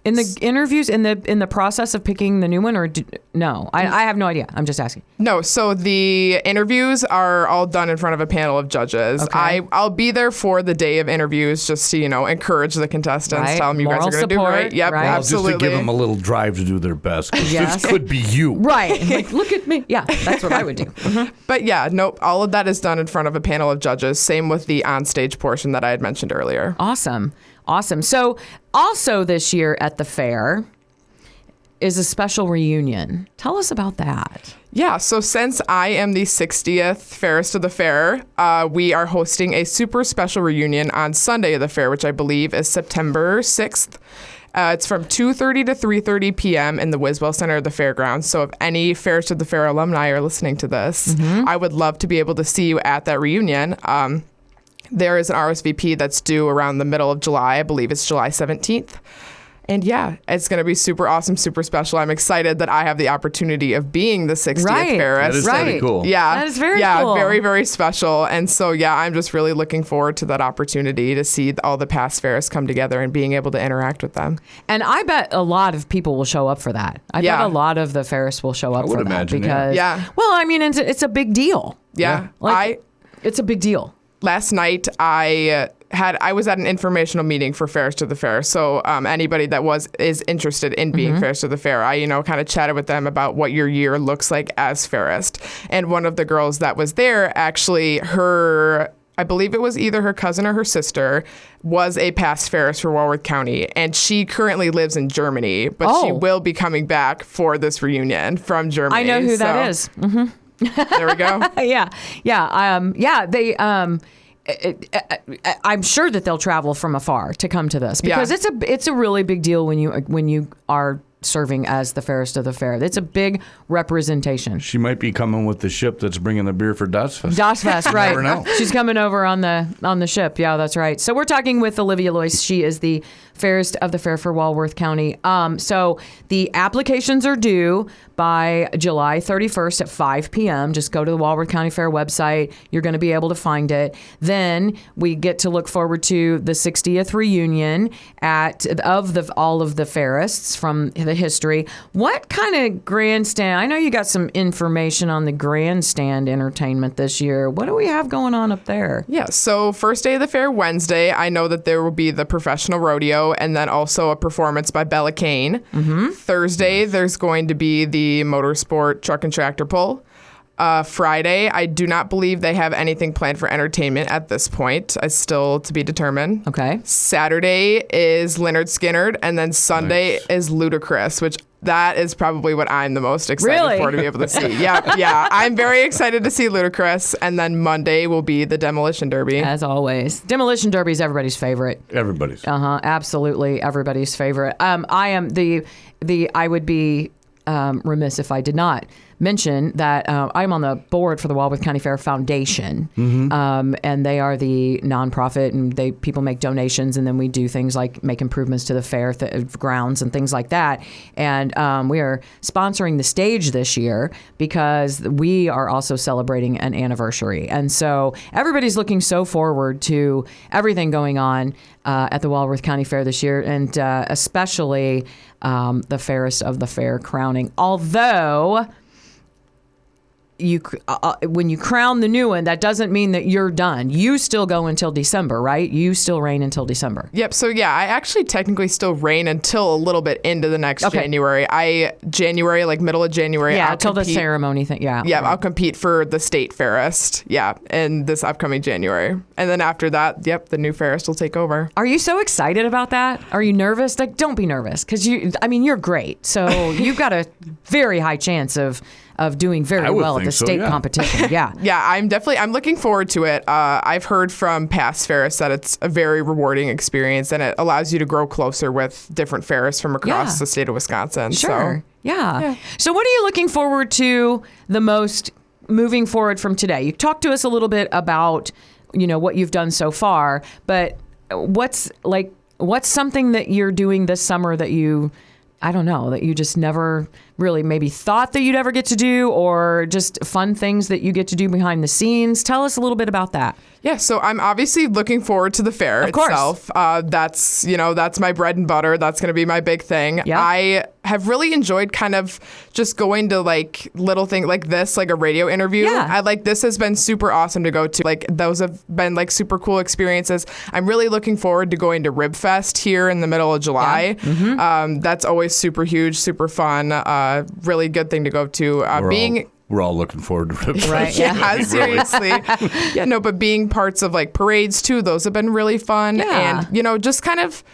In the interviews, in the process of picking the new one, or no? I have no idea. I'm just asking. No, so the interviews are all done in front of a panel of judges. Okay. I'll be there for the day of interviews just to, encourage the contestants, Right. tell them you Moral guys are going to do support, great. Yep, right. Well, absolutely. just to give them a little drive to do their best, because Yes. this could be you. Right. Like, look at me. Yeah, that's what I would do. But nope, all of that is done in front of a panel of judges. Same with the onstage portion that I had mentioned earlier. Awesome. So also this year at the fair is a special reunion. Tell us about that. Yeah, so since I am the 60th Fairest of the Fair, we are hosting a super special reunion on Sunday of the Fair, which I believe is September 6th. It's from 2:30 to 3:30 p.m. in the Wiswell Center of the Fairgrounds. So if any Fairest of the Fair alumni are listening to this, I would love to be able to see you at that reunion. There is an RSVP that's due around the middle of July. I believe it's July 17th. And it's going to be super awesome, super special. I'm excited that I have the opportunity of being the 60th Fairest. That is pretty cool. Yeah. That is very cool. Yeah, very, very special. And so, I'm just really looking forward to that opportunity to see all the past Fairests come together and being able to interact with them. And I bet a lot of people will show up for that. I bet a lot of the Fairests will show up for that. imagine, because, well, I mean, it's a big deal. Yeah. It's a big deal. Last night, I was at an informational meeting for Fairest of the Fair. So anybody that is interested in being Fairest of the Fair, I kind of chatted with them about what your year looks like as Fairest. And one of the girls that was there, actually, I believe it was either her cousin or her sister, was a past Fairest for Walworth County. And she currently lives in Germany, but she will be coming back for this reunion from Germany. I know who that is. Mm-hmm. There we go. I'm sure that they'll travel from afar to come to this because it's a really big deal when you are serving as the fairest of the fair. It's a big representation. She might be coming with the ship that's bringing the beer for Das Fest. Das Fest, right. Never know. She's coming over on the ship. Yeah, that's right. So we're talking with Olivia Lois. She is the fairest of the fair for Walworth County. So the applications are due by July 31st at 5 p.m. Just go to the Walworth County Fair website. You're going to be able to find it. Then we get to look forward to the 60th reunion of all of the fairests from the history. What kind of grandstand? I know you got some information on the grandstand entertainment this year. What do we have going on up there? Yeah, so first day of the fair, Wednesday, I know that there will be the professional rodeo and then also a performance by Bella Kane. Mm-hmm. Thursday, there's going to be the motorsport truck and tractor pull. Friday, I do not believe they have anything planned for entertainment at this point. It's still to be determined. Okay. Saturday is Lynyrd Skynyrd, and then Sunday is Ludacris, which that is probably what I'm the most excited for to be able to see. Yeah. I'm very excited to see Ludacris, and then Monday will be the Demolition Derby. As always. Demolition Derby is everybody's favorite. Everybody's. Absolutely everybody's favorite. I would be remiss if I did not mention that I'm on the board for the Walworth County Fair Foundation, and they are the nonprofit, and people make donations, and then we do things like make improvements to the fair grounds and things like that. And we are sponsoring the stage this year because we are also celebrating an anniversary, and so everybody's looking so forward to everything going on at the Walworth County Fair this year, and especially the fairest of the fair crowning. Although when you crown the new one, that doesn't mean that you're done. You still go until December, right? You still reign until December. Yep. So yeah, I actually technically still reign until a little bit into the next January. Like middle of January. Yeah, until the ceremony thing. Yeah. Yeah, I'll compete for the state fairest. Yeah, in this upcoming January, and then after that, the new fairest will take over. Are you so excited about that? Are you nervous? Like, don't be nervous, because you're great. So you've got a very high chance of doing very well at the state competition. Yeah. Yeah, I'm looking forward to it. I've heard from past fairests that it's a very rewarding experience, and it allows you to grow closer with different fairests from across the state of Wisconsin. Sure. So, yeah. So what are you looking forward to the most moving forward from today? You talked to us a little bit about, what you've done so far, but what's something that you're doing this summer that you just never really maybe thought that you'd ever get to do, or just fun things that you get to do behind the scenes? Tell us a little bit about that. Yeah, so I'm obviously looking forward to the fair itself. That's my bread and butter. That's going to be my big thing. Yeah. I have really enjoyed kind of just going to like little things like this, like a radio interview. Yeah. This has been super awesome to go to. Like those have been like super cool experiences. I'm really looking forward to going to Rib Fest here in the middle of July. Yeah. Mm-hmm. That's always super huge, super fun. Really good thing to go to. We're all looking forward to Rib Fest. Right, yeah. Seriously. Yeah, no, but being parts of like parades too, those have been really fun. Yeah. And, just kind of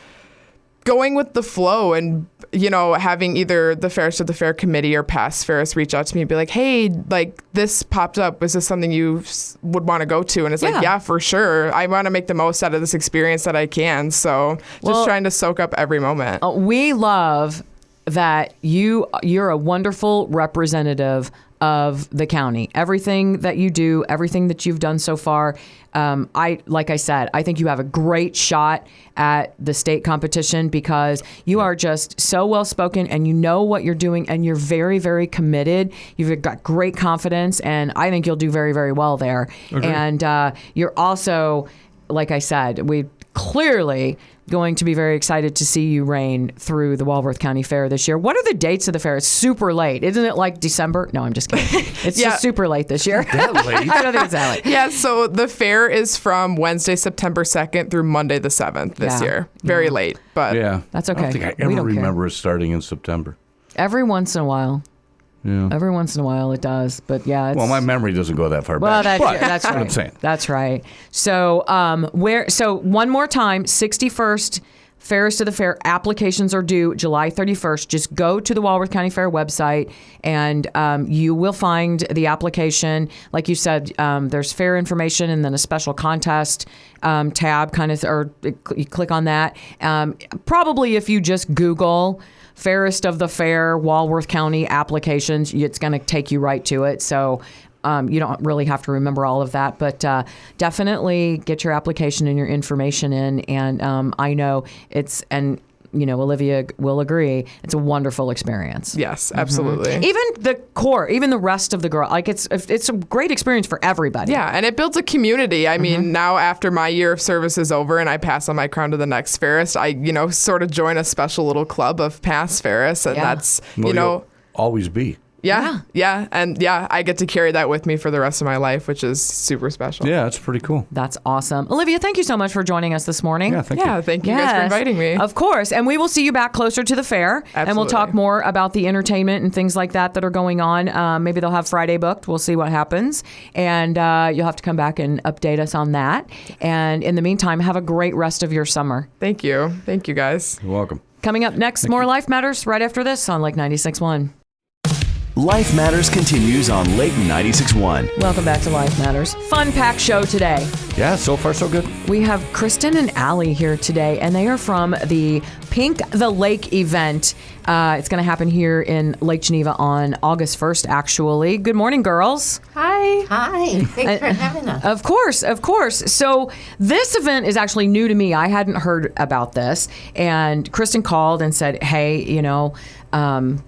going with the flow and, having either the Fairest of the Fair committee or past fairests reach out to me and be like, hey, like this popped up. Is this something you would want to go to? And it's like, yeah, for sure. I want to make the most out of this experience that I can. So just trying to soak up every moment. We love that you're a wonderful representative of the county. Everything that you do, everything that you've done so far, like I said, I think you have a great shot at the state competition because you are just so well spoken and you know what you're doing and you're very, very committed. You've got great confidence, and I think you'll do very, very well there. Okay. And you're also, like I said, we clearly going to be very excited to see you reign through the Walworth County Fair this year. What are the dates of the fair? It's super late. Isn't it like December? No, I'm just kidding. It's just super late this year. That late? I don't think it's that late. Yeah, so the fair is from Wednesday, September 2nd through Monday the 7th this year. Very late, but that's okay. I don't think I ever remember it starting in September. Every once in a while. Yeah. Every once in a while it does, but yeah. Well, my memory doesn't go that far back. Well, that's right. What I'm saying. That's right. So, one more time, 61st Fairest of the Fair applications are due July 31st. Just go to the Walworth County Fair website and you will find the application. Like you said, there's fair information and then a special contest tab or you click on that. Probably if you just Google Fairest of the Fair, Walworth County applications. It's going to take you right to it. So you don't really have to remember all of that, but definitely get your application and your information in. And I know Olivia will agree, it's a wonderful experience. Yes, absolutely. Even the core, even the rest of the girl, like it's a great experience for everybody. Yeah, and it builds a community. I mean, now after my year of service is over and I pass on my crown to the next Fairest, I, sort of join a special little club of past Fairest, and that's, you'll always be. Yeah. And I get to carry that with me for the rest of my life, which is super special. Yeah, it's pretty cool. That's awesome. Olivia, thank you so much for joining us this morning. Yeah, thank you. Thank you guys for inviting me. Of course. And we will see you back closer to the fair. Absolutely. And we'll talk more about the entertainment and things like that are going on. Maybe they'll have Friday booked. We'll see what happens. And you'll have to come back and update us on that. And in the meantime, have a great rest of your summer. Thank you. Thank you, guys. You're welcome. Coming up next, more Life Matters right after this on Lake 96.1. Life Matters continues on Lake 96.1. Welcome back to Life Matters. Fun packed show today. Yeah, so far so good. We have Kristin and Allie here today, and they are from the Pink the Lake event. It's going to happen here in Lake Geneva on August 1st, actually. Good morning, girls. Hi. Thanks for having us. Of course. So this event is actually new to me. I hadn't heard about this. And Kristin called and said, hey,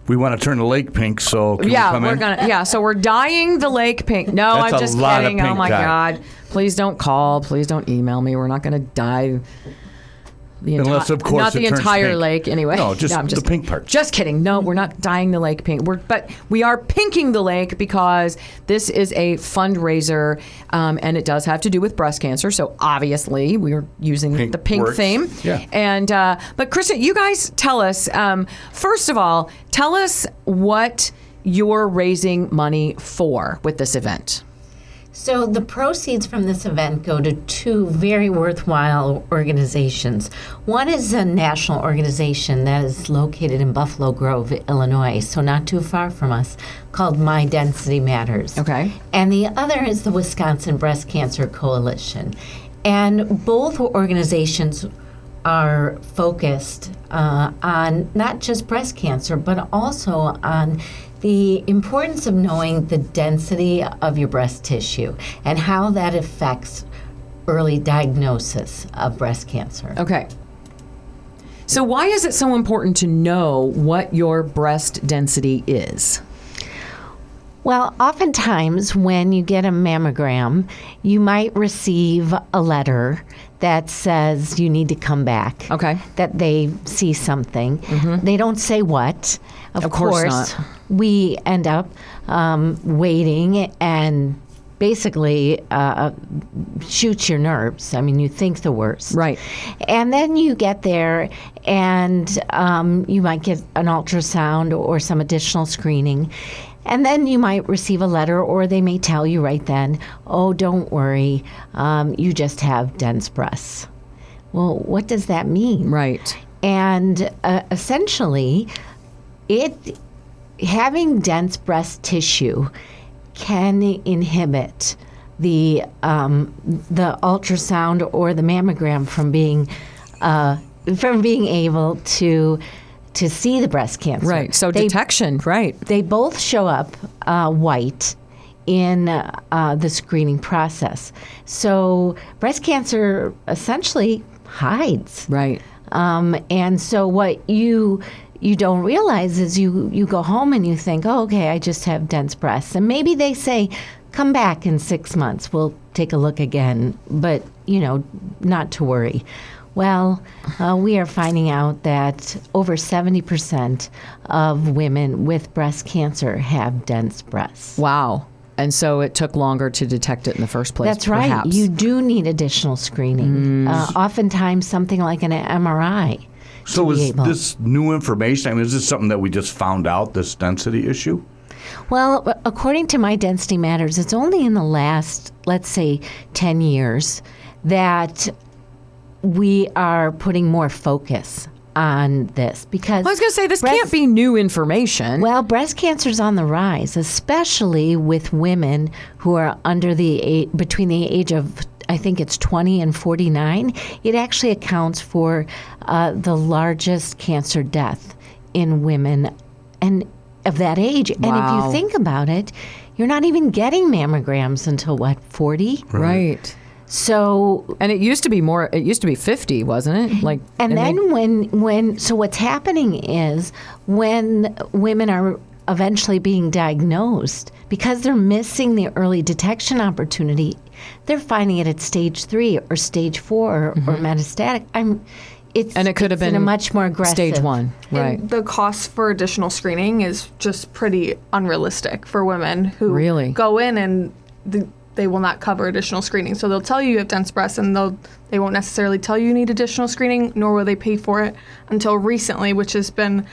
we want to turn the lake pink, so can we come in? So we're dyeing the lake pink. No, That's I'm just a lot of kidding. Oh pink my dye. God. Please don't call. Please don't email me. We're not going to dye Unless, of course, not the it turns entire pink. lake anyway. No, just the pink part. Just kidding. No, we're not dyeing the lake pink. But we are pinking the lake because this is a fundraiser, and it does have to do with breast cancer. So obviously, we're using the pink works. theme. Yeah. And but Kristin, you guys tell us. First of all, tell us what you're raising money for with this event. So the proceeds from this event go to two very worthwhile organizations. One is a national organization that is located in Buffalo Grove, Illinois, so not too far from us, called My Density Matters. Okay. And the other is the Wisconsin Breast Cancer Coalition. And both organizations are focused on not just breast cancer, but also on the importance of knowing the density of your breast tissue and how that affects early diagnosis of breast cancer. Okay. So why is it so important to know what your breast density is? Well, oftentimes when you get a mammogram, you might receive a letter that says you need to come back. Okay. That they see something. Mm-hmm. They don't say what. Of course not. We end up waiting and basically shoots your nerves. I mean, you think the worst. Right. And then you get there and you might get an ultrasound or some additional screening. And then you might receive a letter, or they may tell you right then, oh, don't worry, you just have dense breasts. Well, what does that mean? Right. And essentially, having dense breast tissue can inhibit the ultrasound or the mammogram from being able to see the breast cancer. Right. So detection, right. They both show up white in the screening process. So breast cancer essentially hides. Right. And so what you don't realize is you go home and you think, oh, okay, I just have dense breasts. And maybe they say, come back in 6 months. We'll take a look again. But, not to worry. Well, we are finding out that over 70% of women with breast cancer have dense breasts. Wow. And so it took longer to detect it in the first place. That's right. Perhaps. You do need additional screening. Oftentimes something like an MRI. So is this new information? I mean, is this something that we just found out, this density issue? Well, according to My Density Matters, it's only in the last, let's say, 10 years that we are putting more focus on this, because I was going to say, this can't be new information. Well, breast cancer is on the rise, especially with women who are between the age of, I think it's 20 and 49. It actually accounts for the largest cancer death in women and of that age. And if Wow. you think about it, you're not even getting mammograms until what, 40? Right. So, And it used to be more. It used to be 50, wasn't it? Like, and then so what's happening is when women are eventually being diagnosed, because they're missing the early detection opportunity, they're finding it at stage 3 or stage 4 or metastatic. and it could have in been a much more aggressive stage 1, right? And the cost for additional screening is just pretty unrealistic for women who Really? go in and they will not cover additional screening. So they'll tell you have dense breasts, and they won't necessarily tell you need additional screening, nor will they pay for it until recently, which has been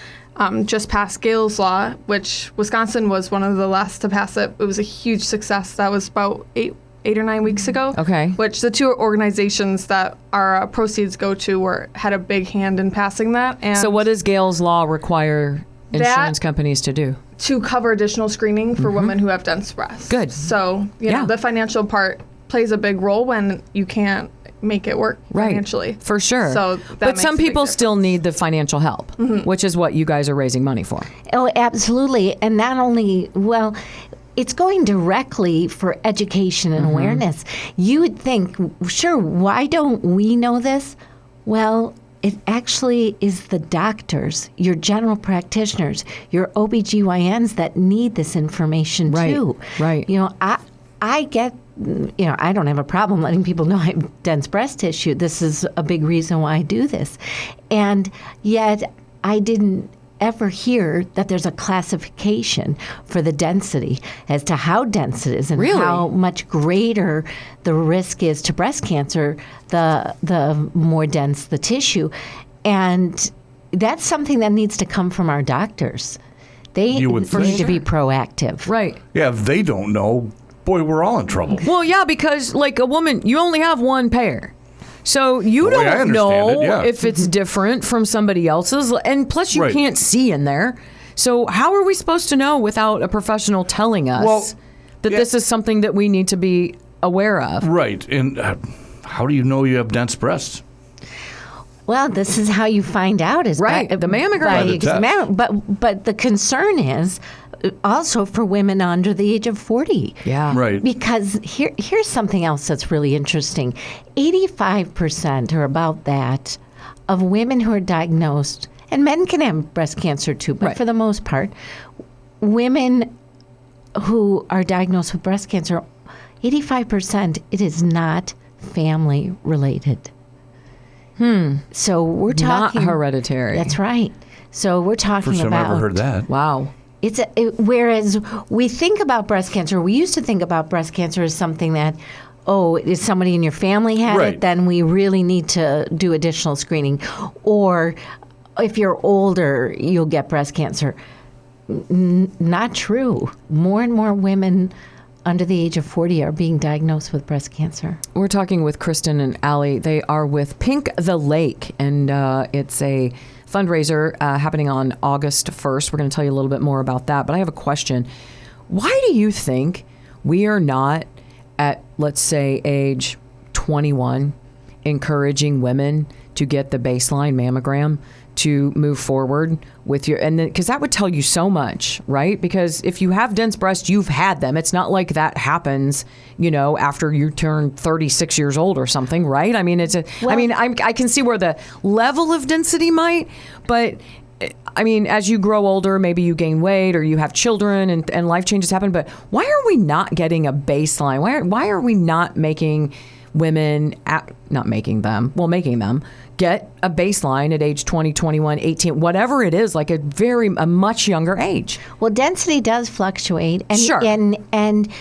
just passed Gale's Law, which Wisconsin was one of the last to pass it. It was a huge success. That was about 8 or 9 weeks ago. Okay. Which the two organizations that our proceeds go to had a big hand in passing that. And So what does Gale's Law require insurance companies to do? to cover additional screening for women who have dense breasts. Good. So, you know, the financial part plays a big role when you can't make it work financially. For sure. So that but makes some a big people still need the financial help, which is what you guys are raising money for. Oh, absolutely. And not only, well, it's going directly for education and awareness. You would think, sure, why don't we know this? Well, it actually is the doctors, your general practitioners, your OBGYNs that need this information too. Right. You know, I get, you know, I don't have a problem letting people know I have dense breast tissue. This is a big reason why I do this. And yet I didn't ever hear that there's a classification for the density as to how dense it is and how much greater the risk is to breast cancer the more dense the tissue. And that's something that needs to come from our doctors. They need to be proactive. Right. Yeah, if they don't know, boy, we're all in trouble. Well, yeah, because like a woman, you only have one pair. So you don't know if it's different from somebody else's. And plus you can't see in there. So how are we supposed to know without a professional telling us that this is something that we need to be aware of? Right. And how do you know you have dense breasts? Well, this is how you find out is the mammogram. But the concern is also for women under the age of 40. Yeah. Right. Because here's something else that's really interesting. 85% or about that of women who are diagnosed, and men can have breast cancer too, but for the most part, women who are diagnosed with breast cancer, 85%, it is not family related. So we're talking not hereditary. That's right. So we're talking First time about. I ever heard that. Wow. Whereas we think about breast cancer, we used to think about breast cancer as something that, is somebody in your family had it, then we really need to do additional screening. Or if you're older, you'll get breast cancer. Not true. More and more women under the age of 40 are being diagnosed with breast cancer. We're talking with Kristin and Allie. They are with Pink the Lake, and it's a fundraiser happening on August 1st. We're going to tell you a little bit more about that, but I have a question. Why do you think we are not at, let's say, age 21, encouraging women to get the baseline mammogram to move forward with your, and because that would tell you so much, right? Because if you have dense breasts, you've had them. It's not like that happens, after you turn 36 years old or something, right? I mean, I can see where the level of density might, but I mean, as you grow older, maybe you gain weight or you have children and life changes happen. But why are we not getting a baseline? Why are we not making women, making them get a baseline at age 20, 21, 18, whatever it is, like a much younger age? Well, density does fluctuate. And, sure. And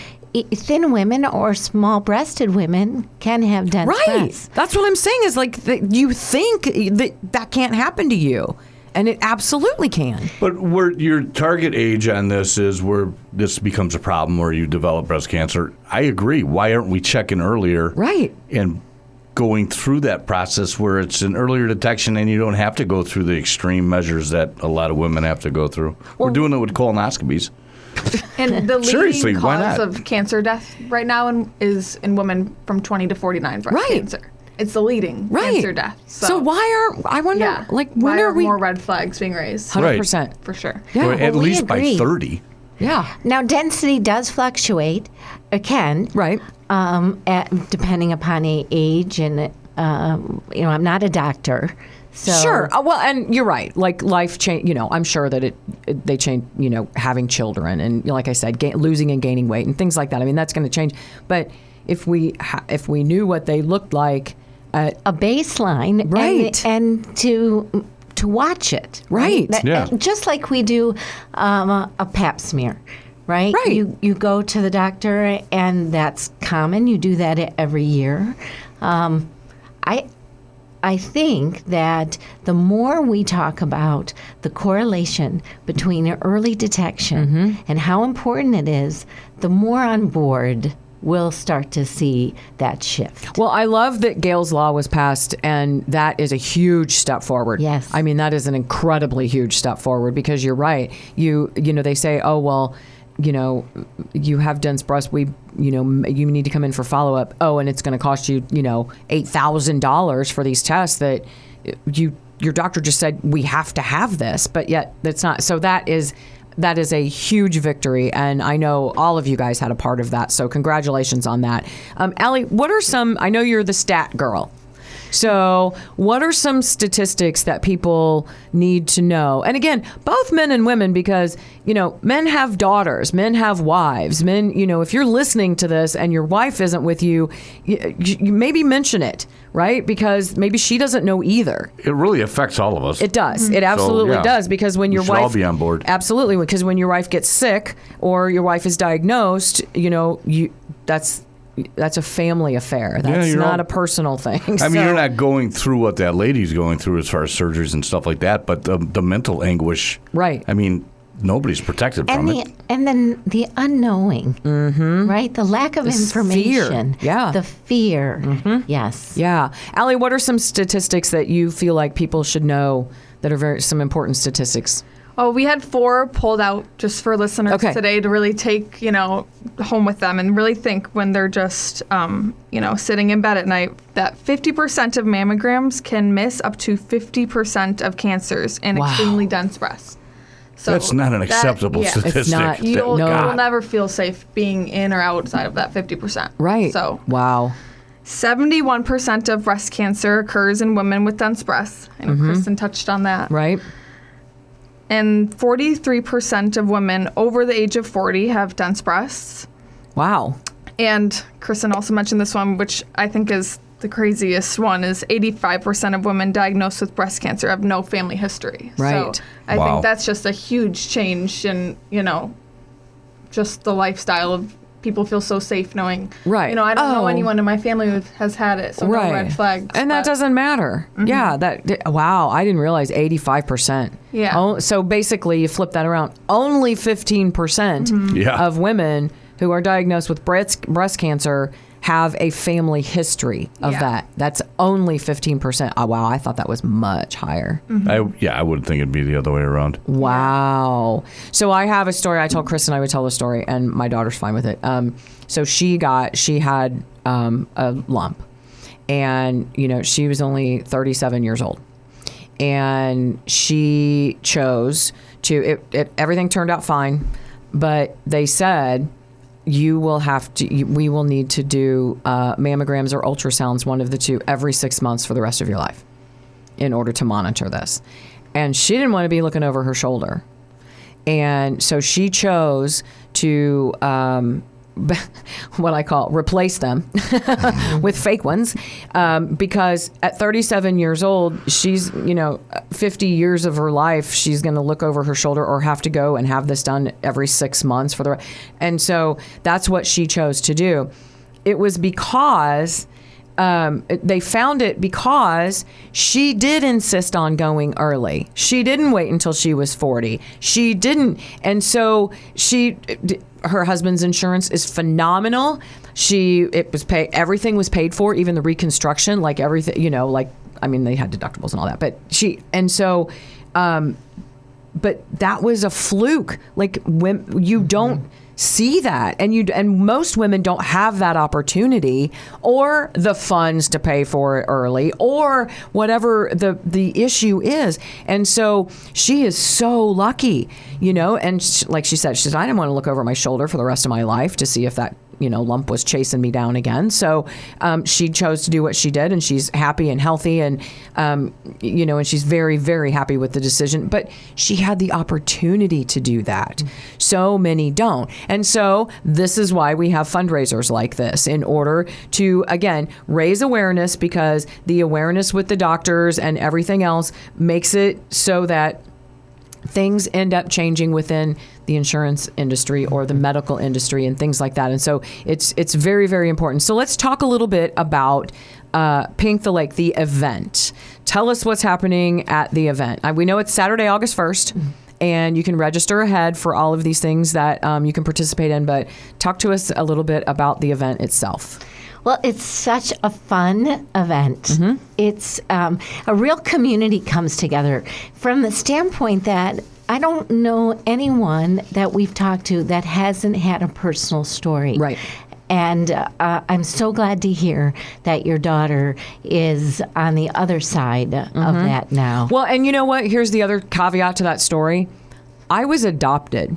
thin women or small-breasted women can have dense breasts. That's what I'm saying is like you think that can't happen to you. And it absolutely can. But where your target age on this is where this becomes a problem where you develop breast cancer. I agree. Why aren't we checking earlier? Right. And going through that process where it's an earlier detection and you don't have to go through the extreme measures that a lot of women have to go through. We're doing it with colonoscopies. And the Seriously, leading why cause not? of cancer death right now is in women from 20 to 49 breast cancer. it's the leading cancer death. So why are, I wonder, Yeah. like, when Why are we? more red flags being raised? 100%. For sure. Yeah. Or at Well, we least by agree. 30. Yeah. Now, density does fluctuate. It can. Right. Depending upon age and, I'm not a doctor. So Sure. Well, and you're right. Like life change, I'm sure that they change, having children and like I said, losing and gaining weight and things like that. I mean, that's going to change. But if we knew what they looked like at a baseline, right, and to watch it, right? Yeah. Just like we do a Pap smear. Right? You go to the doctor, and that's common. You do that every year. I think that the more we talk about the correlation between early detection and how important it is, the more on board we'll start to see that shift. Well, I love that Gale's Law was passed, and that is a huge step forward. Yes. I mean, that is an incredibly huge step forward because you're right. They say, oh, well, you have dense breasts. You need to come in for follow-up. Oh, and it's going to cost you, $8,000 for these tests that your doctor just said we have to have this, but yet that's not. So that is a huge victory, and I know all of you guys had a part of that. So congratulations on that. Allie, what are some? I know you're the stat girl. So what are some statistics that people need to know? And again, both men and women, because, men have daughters, men have wives, men, if you're listening to this and your wife isn't with you, you maybe mention it, right? Because maybe she doesn't know either. It really affects all of us. It does. It absolutely does. Because when your we should wife all be on board. Absolutely. Because when your wife gets sick or your wife is diagnosed, that's a family affair. That's not a personal thing. I mean, you're not going through what that lady's going through as far as surgeries and stuff like that, but the mental anguish. Right. I mean, nobody's protected from it. And then the unknowing, right? The lack of information. Fear. Yeah. The fear. Yes. Yeah. Allie, what are some statistics that you feel like people should know that are some important statistics? Oh, we had 4 pulled out just for listeners today to really take, home with them and really think when they're just, sitting in bed at night, that 50% of mammograms can miss up to 50% of cancers in extremely dense breasts. So that's not an acceptable statistic. It's not. You'll never feel safe being in or outside of that 50%. Right. So wow. 71% of breast cancer occurs in women with dense breasts. I know Kristin touched on that. Right. And 43% of women over the age of 40 have dense breasts. Wow. And Kristin also mentioned this one, which I think is the craziest one, is 85% of women diagnosed with breast cancer have no family history. Right. So I think that's just a huge change in, just the lifestyle of people feel so safe knowing, I don't know anyone in my family who has had it, so no red flags. And that doesn't matter. Yeah, wow, I didn't realize 85%. Yeah. So basically, you flip that around, only 15% of women who are diagnosed with breast cancer have a family history of that. That's only 15%. Oh, wow, I thought that was much higher. I would think it'd be the other way around. Wow. So I have a story. I told Kristin I would tell the story, and my daughter's fine with it. So she had a lump, and she was only 37 years old, and she chose to. Everything turned out fine, but they said, we will need to do mammograms or ultrasounds, one of the two, every 6 months for the rest of your life in order to monitor this. And she didn't want to be looking over her shoulder. And so she chose to, what I call replace them with fake ones, because at 37 years old, she's 50 years of her life she's going to look over her shoulder or have to go and have this done every 6 months and so that's what she chose to do. It was because they found it because she did insist on going early. She didn't wait until she was 40. She didn't, and so her husband's insurance is phenomenal. Everything was paid for, even the reconstruction, like everything, they had deductibles and all that. But that was a fluke. Like when you don't see that, and most women don't have that opportunity or the funds to pay for it early or whatever the issue is. And so she is so lucky, and like she said, I didn't want to look over my shoulder for the rest of my life to see if that lump was chasing me down again. So she chose to do what she did, and she's happy and healthy, and and she's very, very happy with the decision. But she had the opportunity to do that. So many don't. And so this is why we have fundraisers like this, in order to, again, raise awareness, because the awareness with the doctors and everything else makes it so that things end up changing within the insurance industry or the medical industry and things like that. And so it's very, very important. So let's talk a little bit about Pink the Lake, the event. Tell us what's happening at the event. We know it's Saturday, August 1st. And you can register ahead for all of these things that you can participate in. But talk to us a little bit about the event itself. Well, it's such a fun event. It's a real community comes together from the standpoint that I don't know anyone that we've talked to that hasn't had a personal story. Right. And I'm so glad to hear that your daughter is on the other side of that now. Well, and you know what? Here's the other caveat to that story. I was adopted.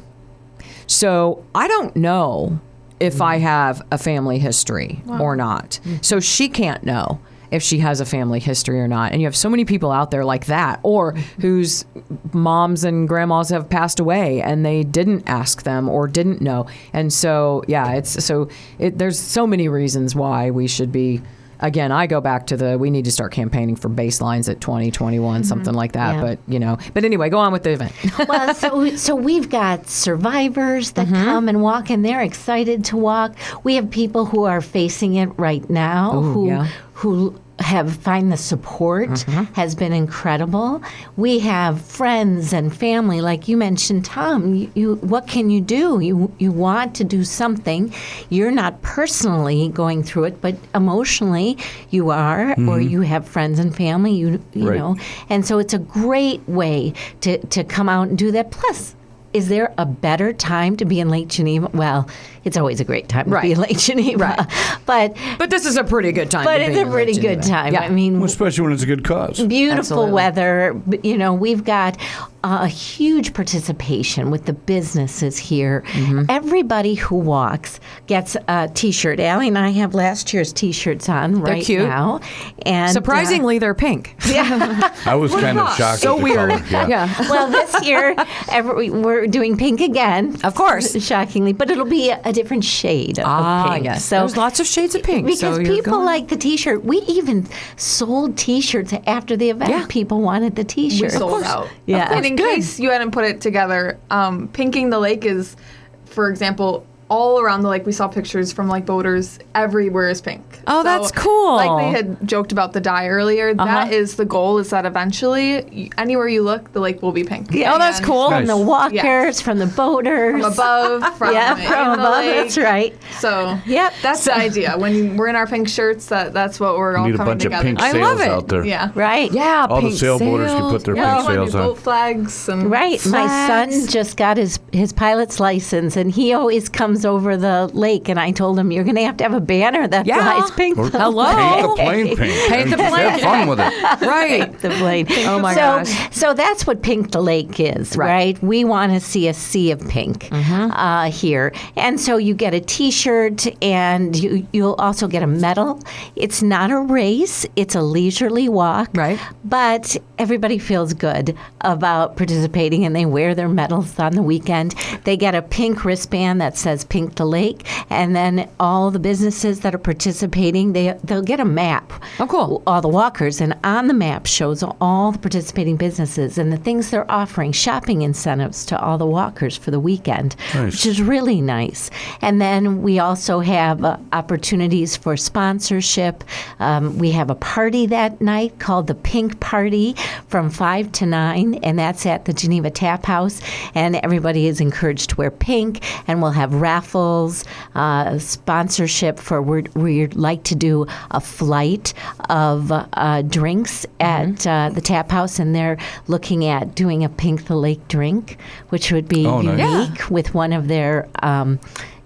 So I don't know if I have a family history or not. So she can't know if she has a family history or not. And you have so many people out there like that, or whose moms and grandmas have passed away and they didn't ask them or didn't know. And so, there's so many reasons why we should be. Again, I go back to we need to start campaigning for baselines at 2021, something like that. Yeah. But anyway, go on with the event. Well, so we've got survivors that come and walk, and they're excited to walk. We have people who are facing it right now who find the support has been incredible. We have friends and family, like you mentioned, Tom. You what can you do? You want to do something. You're not personally going through it, but emotionally you are, or you have friends and family. You know, and so it's a great way to come out and do that. Plus, is there a better time to be in Lake Geneva? Well, it's always a great time to be in Lake Geneva. But this is a pretty good time. But it's a pretty good time. Yeah. I mean, especially when it's a good cause. Beautiful weather. We've got a huge participation with the businesses here. Everybody who walks gets a T-shirt. Allie and I have last year's T-shirts on right now. And surprisingly, they're pink. Yeah. I was kind of shocked. So at the weird. color. Yeah. Well, this year we're doing pink again. Of course. Shockingly. But it'll be a different shade of pink. Yes. So, there's lots of shades of pink. Because people like the T-shirt. We even sold T-shirts after the event. Yeah. People wanted the T-shirt. We sold out. Yeah. And in case you hadn't put it together, pinking the lake is, for example, all around the lake. We saw pictures from like boaters. Everywhere is pink. Oh, that's cool. Like they had joked about the dye earlier. That is the goal, is that eventually, anywhere you look, the lake will be pink. Yeah. Oh, that's cool. From the walkers, from the boaters. From above, from from above, that's right. So, that's the idea. When we're in our pink shirts, that's what we're all Need a coming bunch together. of pink I sails love it. out there. Yeah. Right. Yeah, All pink the sailboaters can put their pink sails on. Boat flags and Right. My son just got his pilot's license, and he always comes over the lake, and I told him, you're going to have a banner that flies pink. Hello. Paint the plane pink. Paint the and plane. Have fun with it. Right. The plane. Oh my gosh. So that's what Pink the Lake is, right? We want to see a sea of pink here. And so you get a T-shirt, and you'll also get a medal. It's not a race. It's a leisurely walk. Right. But everybody feels good about participating, and they wear their medals on the weekend. They get a pink wristband that says Pink the Lake, and then all the businesses that are participating, they'll get a map. Oh, cool. All the walkers, and on the map shows all the participating businesses and the things they're offering, shopping incentives to all the walkers for the weekend, which is really nice. And then we also have opportunities for sponsorship. We have a party that night called the Pink Party from 5 to 9, and that's at the Geneva Tap House. And everybody is encouraged to wear pink, and we'll have raffles raffles, sponsorship for we'd like to do a flight of drinks at the tap house, and they're looking at doing a Pink the Lake drink, which would be unique with one of their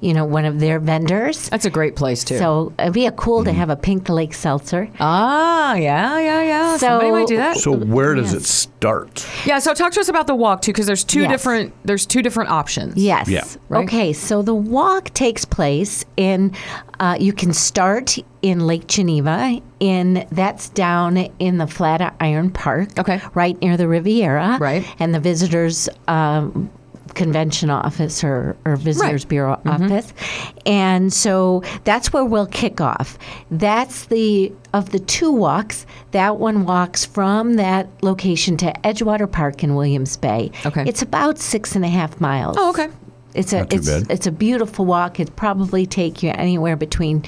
one of their vendors. That's a great place, too. So it'd be cool to have a Pink the Lake seltzer. Ah, yeah. So, somebody might do that. So where does it start? Yeah, so talk to us about the walk, too, because there's two different options. Yes. Yeah. Right? Okay, so the walk takes place in, you can start in Lake Geneva, that's down in the Flatiron Park. Okay. Right near the Riviera. Right. And the visitors convention office or visitors bureau office. And so that's where we'll kick off. That's of the two walks, that one walks from that location to Edgewater Park in Williams Bay. Okay. It's about 6.5 miles. Oh, okay. It's a beautiful walk. It'd probably take you anywhere between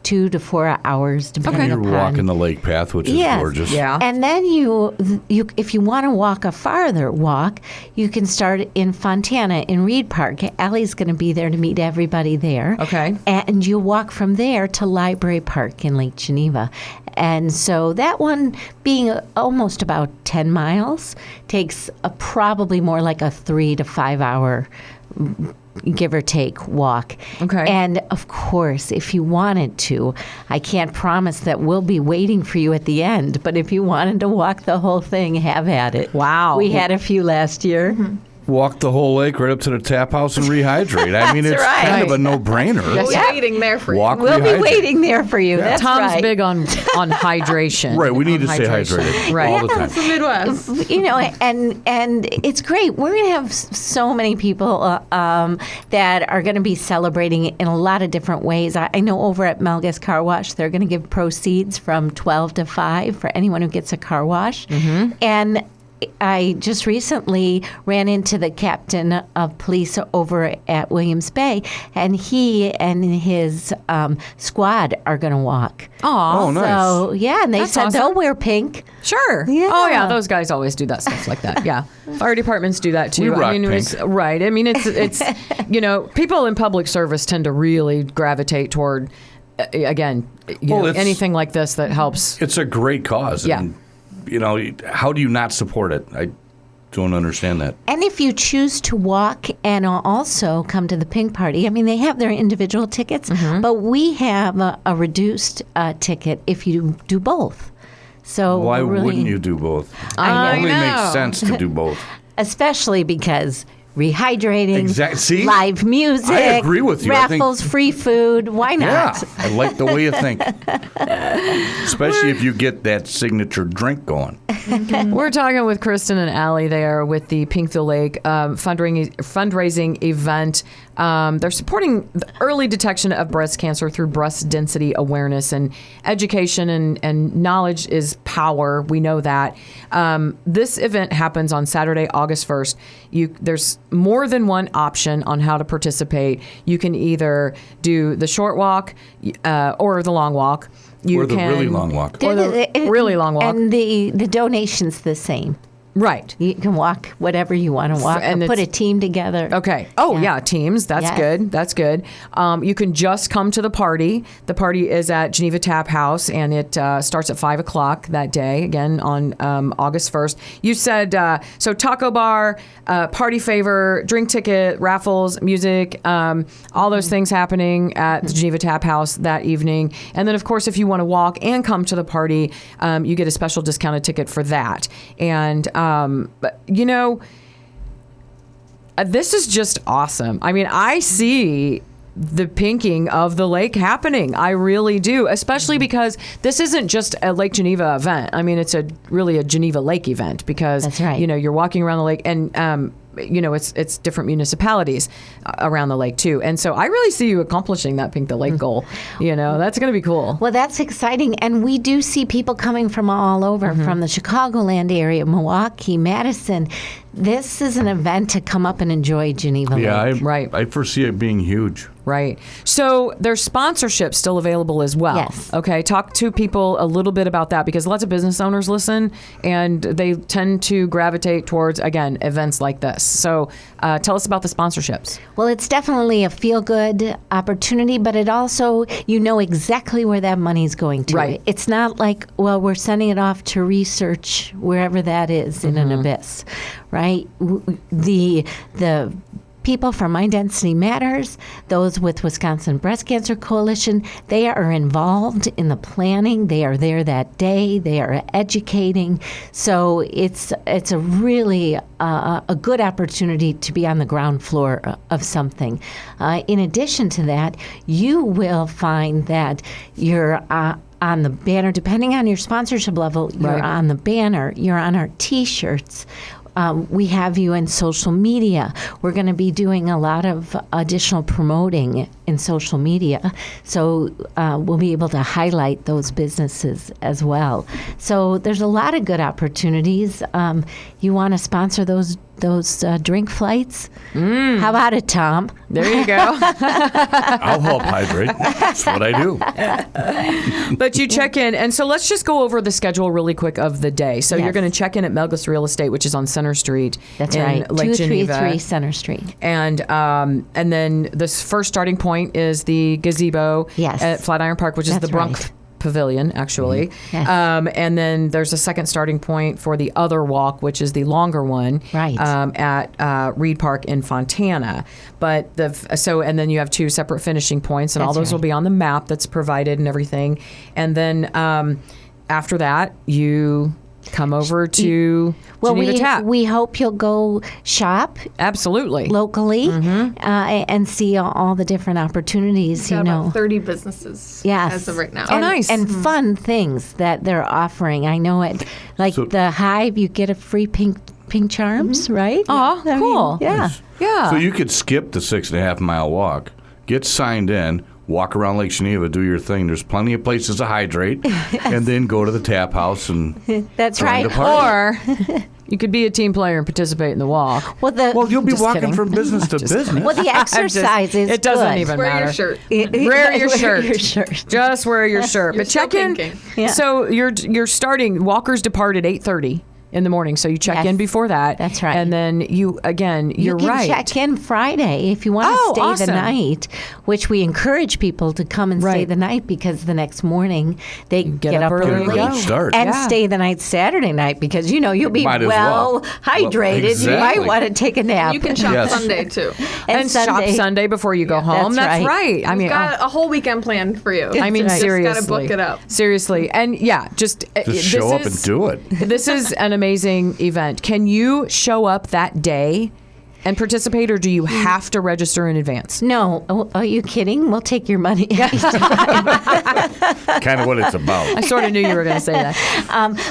2 to 4 hours, depending You're upon. walking the lake path, which is gorgeous. Yeah. And then you, if you want to walk a farther walk, you can start in Fontana in Reed Park. Allie's going to be there to meet everybody there. Okay. And you walk from there to Library Park in Lake Geneva. And so that one, being almost about 10 miles, takes probably more like a 3 to 5 hour give or take walk. Okay. And of course, if you wanted to, I can't promise that we'll be waiting for you at the end, but if you wanted to walk the whole thing, have at it. Wow. We had a few last year. Walk the whole lake right up to the tap house and rehydrate. I mean, it's kind of a no-brainer. We'll be waiting there for you. Walk, We'll be rehydrate. waiting there for you. That's Tom's right. big on hydration. Right, we need to On stay hydration. hydrated Right. all the time. It's the Midwest. And it's great. We're going to have so many people that are going to be celebrating in a lot of different ways. I know over at Melga's Car Wash, they're going to give proceeds from 12 to 5 for anyone who gets a car wash. And I just recently ran into the captain of police over at Williams Bay, and he and his squad are going to walk. Oh, nice. So, yeah, and they That's said awesome. they'll wear pink. Sure. Yeah. Oh, yeah. Those guys always do that stuff like that. Yeah. Fire departments do that too. We rock It's, pink. right. I mean, it's people in public service tend to really gravitate toward, again, Well, anything like this that helps. It's a great cause. Yeah. And, how do you not support it? I don't understand that. And if you choose to walk and also come to the pink party, I mean, they have their individual tickets, but we have a reduced ticket if you do both. So Why really, wouldn't you do both? I It only know. makes sense to do both. especially because rehydrating, See? live music, I agree with you. I think- raffles, free food. Why not? Yeah, I like the way you think. Especially if you get that signature drink going. We're talking with Kristin and Allie there with the Pink the Lake fundraising event. They're supporting the early detection of breast cancer through breast density awareness, and education and knowledge is power. We know that. This event happens on Saturday, August 1st. There's more than one option on how to participate. You can either do the short walk or the long walk. Or the really long walk. Or the really long walk. And the donation's the same. Right. You can walk whatever you want to walk, And or put a it's- team together. Okay. Oh, yeah, teams. That's Yes. good. That's good. You can just come to the party. The party is at Geneva Tap House, and it starts at 5 o'clock that day, again, on August 1st. You said, so taco bar, party favor, drink ticket, raffles, music, all those things happening at the Geneva Tap House that evening. And then, of course, if you want to walk and come to the party, you get a special discounted ticket for that. And, but, this is just awesome. I mean, I see the pinking of the lake happening. I really do, especially because this isn't just a Lake Geneva event. I mean, it's really a Geneva Lake event because, That's right. you're walking around the lake and, it's different municipalities around the lake too. And so I really see you accomplishing that Pink the Lake goal. That's going to be cool. Well, that's exciting. And we do see people coming from all over, from the Chicagoland area, Milwaukee, Madison. This is an event to come up and enjoy Geneva Yeah, Lake. Right. I foresee it being huge. Right. So there's sponsorship still available as well. Yes. Okay. Talk to people a little bit about that, because lots of business owners listen and they tend to gravitate towards, again, events like this. So tell us about the sponsorships. Well, it's definitely a feel-good opportunity, but it also, you know exactly where that money's going to. Right. It's not like, well, we're sending it off to research wherever that is in an abyss, right? The people from My Density Matters, those with Wisconsin Breast Cancer Coalition, they are involved in the planning. They are there that day. They are educating. So it's a really a good opportunity to be on the ground floor of something. In addition to that, you will find that you're on the banner, depending on your sponsorship level, you're on the banner, you're on our T-shirts. We have you in social media. We're going to be doing a lot of additional promoting in social media. So we'll be able to highlight those businesses as well. So there's a lot of good opportunities. You want to sponsor those drink flights? How about it, Tom? There you go. I'll help hydrate. That's what I do. But you check in. And so let's just go over the schedule really quick of the day. So you're going to check in at Melgus Real Estate, which is on Center Street. That's in right. Lake 233 Geneva. Center Street. And then this first starting point is the gazebo at Flatiron Park, which is the Brunk Pavilion, actually. Yes. And then there's a second starting point for the other walk, which is the longer one, at Reed Park in Fontana. But and then you have two separate finishing points, and all those will be on the map that's provided and everything. And then after that, you come over to Geneva Tap. We hope you'll go shop. Absolutely. Locally and see all the different opportunities, We've got about 30 businesses as of right now. And fun things that they're offering. I know it. Like the Hive, you get a free pink charms, right? Oh, cool. Yeah. Yeah. So you could skip the 6.5 mile walk, get signed in, walk around Lake Geneva, do your thing. There's plenty of places to hydrate, and then go to the tap house and that's join right. the party. Or you could be a team player and participate in the walk. Well, you'll be Just walking kidding. from business to business. Well, the exercise is it doesn't good. even Wear matter. your shirt. Wear your shirt. Your shirt. Just wear your shirt. But check in. Yeah. So you're starting. Walkers depart at 8:30 in the morning. So you check in before that. That's right. And then you're You can right. check in Friday if you want to stay awesome. the night, which we encourage people to come and stay the night, because the next morning they get up early early and go. Start. and stay the night Saturday night, because you'll be Might as well well. hydrated. Exactly. You might want to take a nap. You can shop Yes. Sunday too. And shop Sunday before you go home. that's right. I mean, We've got a whole weekend planned for you. I mean, That's right. seriously. Just gotta book it up. Seriously. And Just show up and do it. This is an amazing event. Can you show up that day and participate, or do you have to register in advance? No. Oh, are you kidding? We'll take your money. Kind of what it's about. I sort of knew you were going to say that.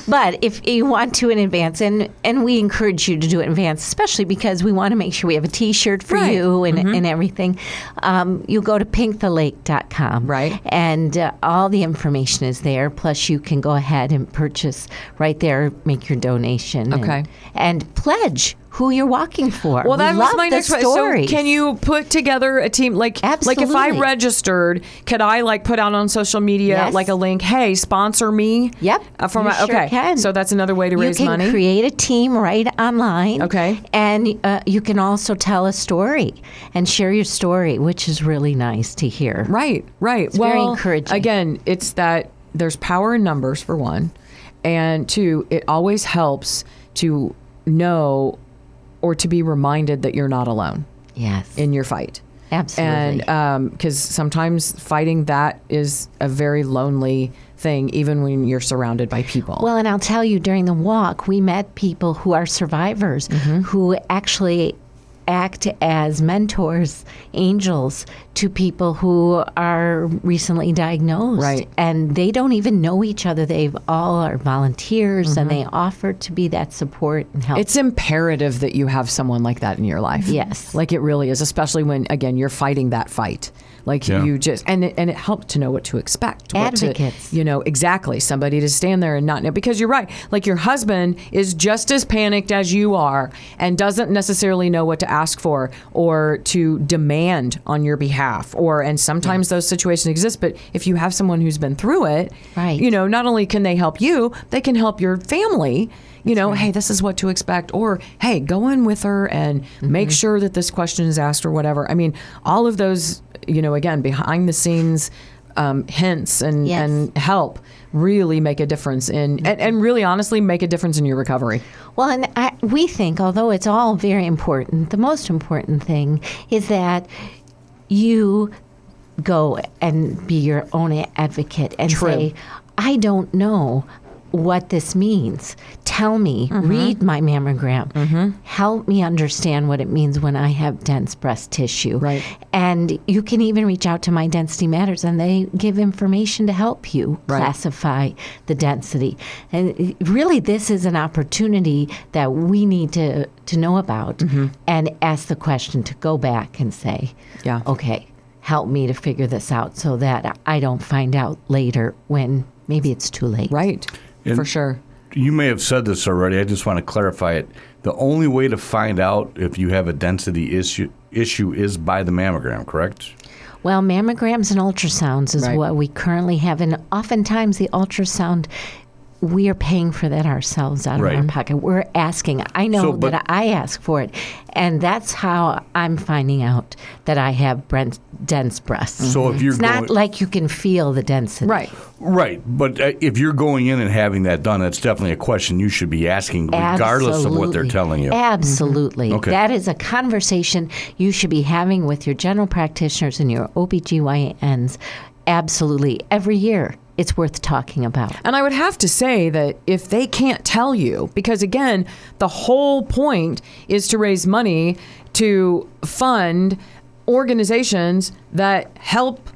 But if you want to in advance, and we encourage you to do it in advance, especially because we want to make sure we have a T-shirt for you and everything, you go to pinkthelake.com. Right. And all the information is there. Plus, you can go ahead and purchase right there, make your donation. Okay. And pledge who you're walking for. Well, that We was love my the next question. So stories. can you put together a team? Like if I Absolutely. registered, could I put out on social media Yes. like a link? Hey, sponsor me. Yep. From you okay. sure can. So that's another way to raise You money. can create a team right online. Okay. And you can also tell a story and share your story, which is really nice to hear. Right. It's very encouraging. Again, it's that there's power in numbers, for one, and two, it always helps to know or to be reminded that you're not alone Yes. in your fight. Absolutely. And because sometimes fighting that is a very lonely thing, even when you're surrounded by people. Well, and I'll tell you, during the walk, we met people who are survivors who actually act as mentors, angels, to people who are recently diagnosed. Right. And they don't even know each other. They all are volunteers, and they offer to be that support and help. It's imperative that you have someone like that in your life. Yes. Like it really is, especially when, again, you're fighting that fight Like you just, and it helped to know what to expect. Advocates. Exactly. Somebody to stand there and not know, because you're right. Like your husband is just as panicked as you are and doesn't necessarily know what to ask for or to demand on your behalf. And sometimes those situations exist, but if you have someone who's been through it, right. Not only can they help you, they can help your family. Hey, this is what to expect, or hey, go in with her and make sure that this question is asked or whatever. I mean, all of those, again, behind the scenes hints and help really make a difference and really honestly make a difference in your recovery. Well, and we think, although it's all very important, the most important thing is that you go and be your own advocate and say, I don't know what this means. Tell me, read my mammogram. Help me understand what it means when I have dense breast tissue. Right. And you can even reach out to My Density Matters, and they give information to help you classify the density. And really, this is an opportunity that we need to know about and ask the question to go back and say, okay, help me to figure this out so that I don't find out later when maybe it's too late. Right. And for sure. You may have said this already. I just want to clarify it. The only way to find out if you have a density issue is by the mammogram, correct? Well, mammograms and ultrasounds is what we currently have. And oftentimes the ultrasound, we are paying for that ourselves out of our pocket. We're asking. I know that I ask for it. And that's how I'm finding out that I have dense breasts. So if you're it's not like you can feel the density. Right. But if you're going in and having that done, that's definitely a question you should be asking regardless of what they're telling you. Absolutely. Okay. That is a conversation you should be having with your general practitioners and your OBGYNs. Absolutely. Every year. It's worth talking about. And I would have to say that if they can't tell you, because again, the whole point is to raise money to fund organizations that help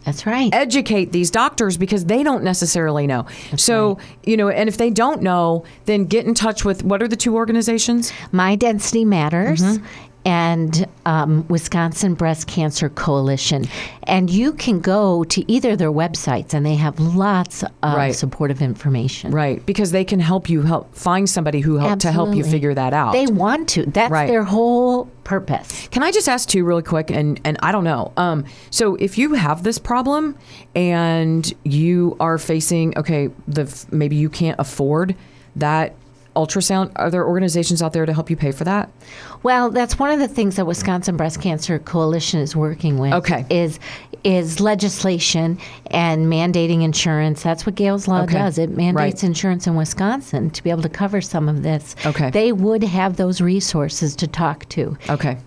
educate these doctors, because they don't necessarily know. And if they don't know, then get in touch with, what are the two organizations? My Density Matters and Wisconsin Breast Cancer Coalition. And you can go to either of their websites, and they have lots of supportive information. Right, because they can help find somebody who to help you figure that out. They want to. That's their whole purpose. Can I just ask too really quick, and I don't know. So if you have this problem and you are facing, maybe you can't afford that ultrasound, are there organizations out there to help you pay for that? Well, that's one of the things that Wisconsin Breast Cancer Coalition is working with. Is legislation and mandating insurance. That's what Gale's Law does. It mandates insurance in Wisconsin to be able to cover some of this. They would have those resources to talk to.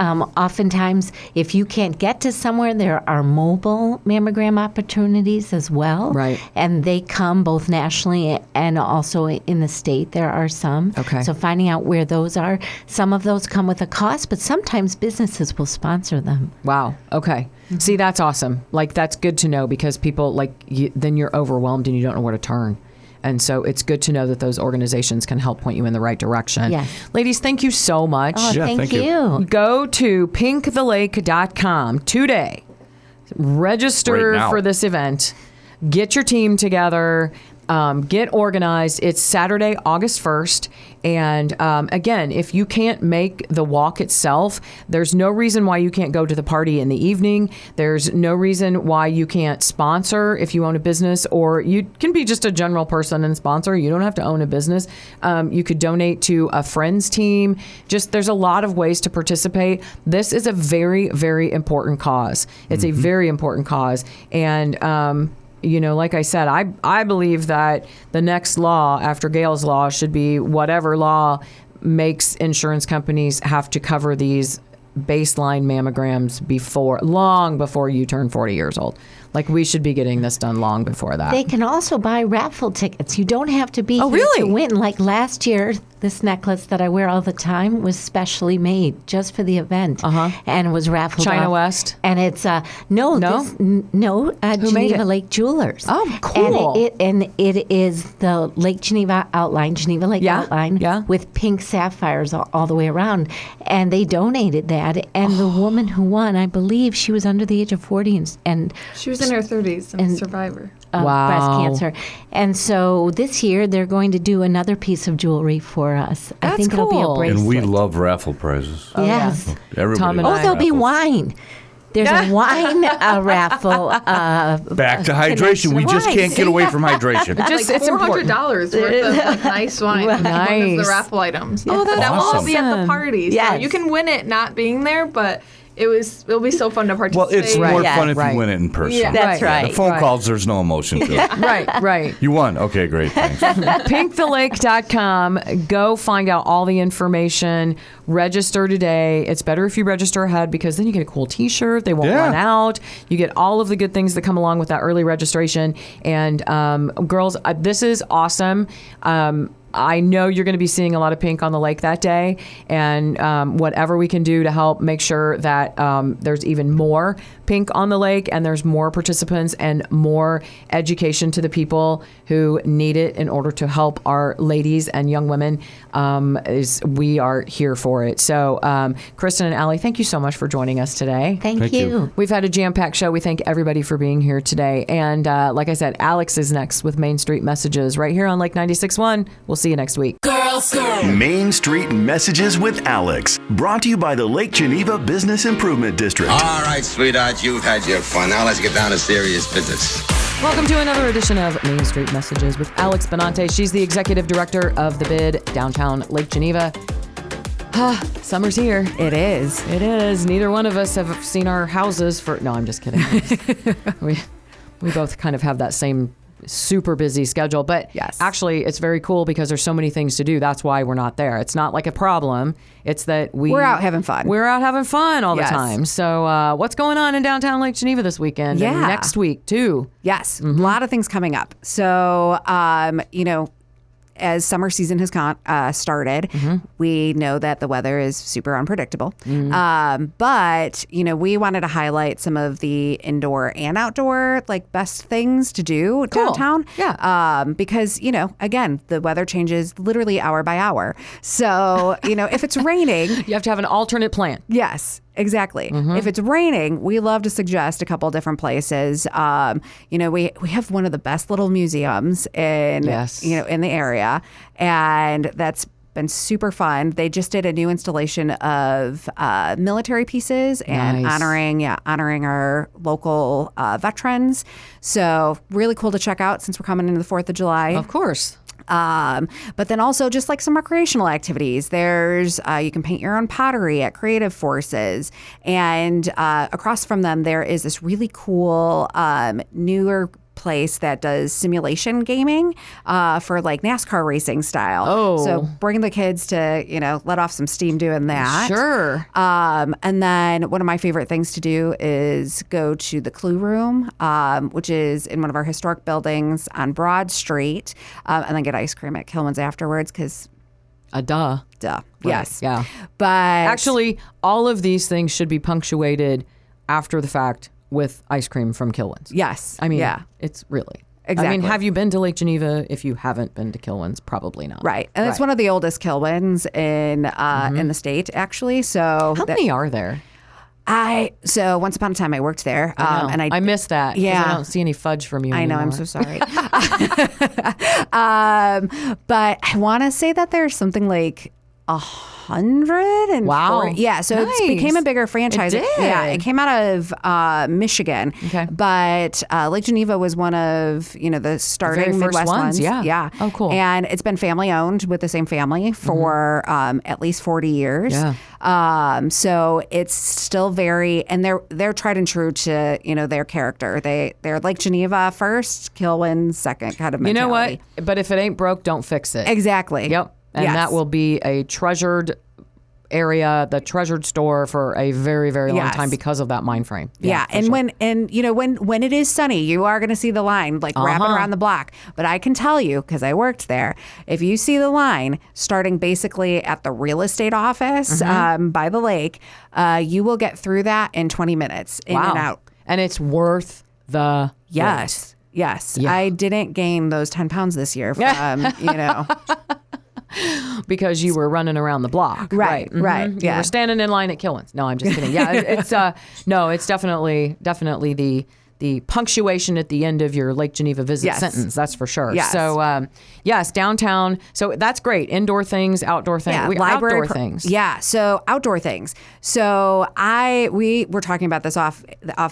Oftentimes, if you can't get to somewhere, there are mobile mammogram opportunities as well. And they come both nationally and also in the state. There are some. So finding out where those are. Some of those come with a cost, but sometimes businesses will sponsor them. Wow. Okay. See, that's awesome. Like, that's good to know, because people, then you're overwhelmed and you don't know where to turn. And so it's good to know that those organizations can help point you in the right direction. Yes. Ladies, thank you so much. Oh, thank you. Go to pinkthelake.com today. Register for this event. Get your team together. Get organized. It's Saturday, August 1st. And again, if you can't make the walk itself, there's no reason why you can't go to the party in the evening. There's no reason why you can't sponsor if you own a business, or you can be just a general person and sponsor. You don't have to own a business. You could donate to a friend's team. There's a lot of ways to participate. This is a very, very important cause. It's a very important cause. And, like I said, I believe that the next law after Gale's Law should be whatever law makes insurance companies have to cover these baseline mammograms long before you turn 40 years old. Like, we should be getting this done long before that. They can also buy raffle tickets. You don't have to be here to win. Like last year, This necklace that I wear all the time was specially made just for the event, and was raffled China off. West? And it's No? Geneva it? Lake Jewelers. Oh, cool. And it is the Lake Geneva outline, Geneva Lake outline, with pink sapphires all the way around. And they donated that. And the woman who won, I believe, she was under the age of 40, and She was in her 30s and a survivor. breast cancer. And so this year they're going to do another piece of jewelry for us. I think it'll be a bracelet. And we love raffle prizes. Yes. Everybody Tom and loves there'll be raffles. wine. There's a wine raffle. Back to hydration. We just can't get away from hydration. Just like $400 worth of like, nice wine. One of Nice. the raffle items. Oh, that's that will all be at awesome. the party. So Yes. you can win it not being there, but it'll be so fun to Well, participate. it's more fun if you win it in person. Yeah. That's right. The phone calls, there's no emotion to it. Right. You won. Okay, great. Thanks. PinkTheLake.com. Go find out all the information. Register today. It's better if you register ahead because then you get a cool T-shirt. They won't run out. You get all of the good things that come along with that early registration. And girls, this is awesome. I know you're going to be seeing a lot of pink on the lake that day, and whatever we can do to help make sure that there's even more pink on the lake and there's more participants and more education to the people who need it in order to help our ladies and young women, we are here for it. So, Kristin and Allie, thank you so much for joining us today. Thank you. We've had a jam-packed show. We thank everybody for being here today. And like I said, Alex is next with Main Street Messages right here on Lake 96.1. We'll see you next week. Main Street Messages with Alex, brought to you by the Lake Geneva Business Improvement District. All right, sweetheart, you've had your fun. Now let's get down to serious business. Welcome to another edition of Main Street Messages with Alex Benante. She's the executive director of the BID downtown Lake Geneva. Summer's here. It is. It is. Neither one of us have seen our houses for... No, I'm just kidding. we both kind of have that same super busy schedule. But yes, actually, it's very cool because there's so many things to do. That's why we're not there. It's not like a problem. It's that we're out having fun. We're out having fun all Yes. the time. So what's going on in downtown Lake Geneva this weekend and next week, too? Yes, a lot of things coming up. So, as summer season has started, we know that the weather is super unpredictable. But, we wanted to highlight some of the indoor and outdoor, best things to do downtown. Yeah. Because, again, the weather changes literally hour by hour. So, if it's raining... You have to have an alternate plan. Yes. Exactly. If it's raining, we love to suggest a couple different places. We have one of the best little museums in the area, and that's been super fun. They just did a new installation of military pieces and honoring our local veterans. So really cool to check out since we're coming into the 4th of July. Of course. But then also just some recreational activities. There's you can paint your own pottery at Creative Forces, and across from them there is this really cool newer place that does simulation gaming for NASCAR racing style. Oh. So bring the kids to, let off some steam doing that. Sure. And then one of my favorite things to do is go to the Clue Room, which is in one of our historic buildings on Broad Street, and then get ice cream at Kilman's afterwards because... Duh. Right. Yes. Yeah. But... Actually, all of these things should be punctuated after the fact with ice cream from Kilwins. Yes. I mean, it's really. Exactly. I mean, have you been to Lake Geneva? If you haven't been to Kilwins, probably not. Right. And it's one of the oldest Kilwins in the state, actually. So how many are there? So once upon a time I worked there. And I missed that. Yeah. I don't see any fudge from you anymore. I know. I'm so sorry. But I want to say that there's something like 100. Wow. Yeah. So it became a bigger franchise. It did. Yeah. It came out of Michigan. Okay. But Lake Geneva was one of, the starting very first Midwest ones. Yeah. Yeah. Oh, cool. And it's been family owned with the same family for at least 40 years. Yeah. So it's still very, and they're tried and true to, their character. They're Lake Geneva first, Kilwin second kind of mentality. You know what? But if it ain't broke, don't fix it. Exactly. Yep. And that will be a treasured area, the treasured store for a very, very long Yes. time because of that mind frame. Yeah, for and sure. when it is sunny, you are going to see the line like wrapping around the block. But I can tell you, because I worked there, if you see the line starting basically at the real estate office by the lake, you will get through that in 20 minutes in and out. And it's worth the Yes. wait. Yes. Yeah. I didn't gain those 10 pounds this year from, because you were running around the block. Right, right, You yeah. were standing in line at Killen's. No, I'm just kidding. Yeah, it's definitely the punctuation at the end of your Lake Geneva visit Yes. sentence. That's for sure. Yes. So, yes, downtown. So that's great. Indoor things, outdoor things. Yeah, Outdoor things. Yeah, so outdoor things. So we were talking about this off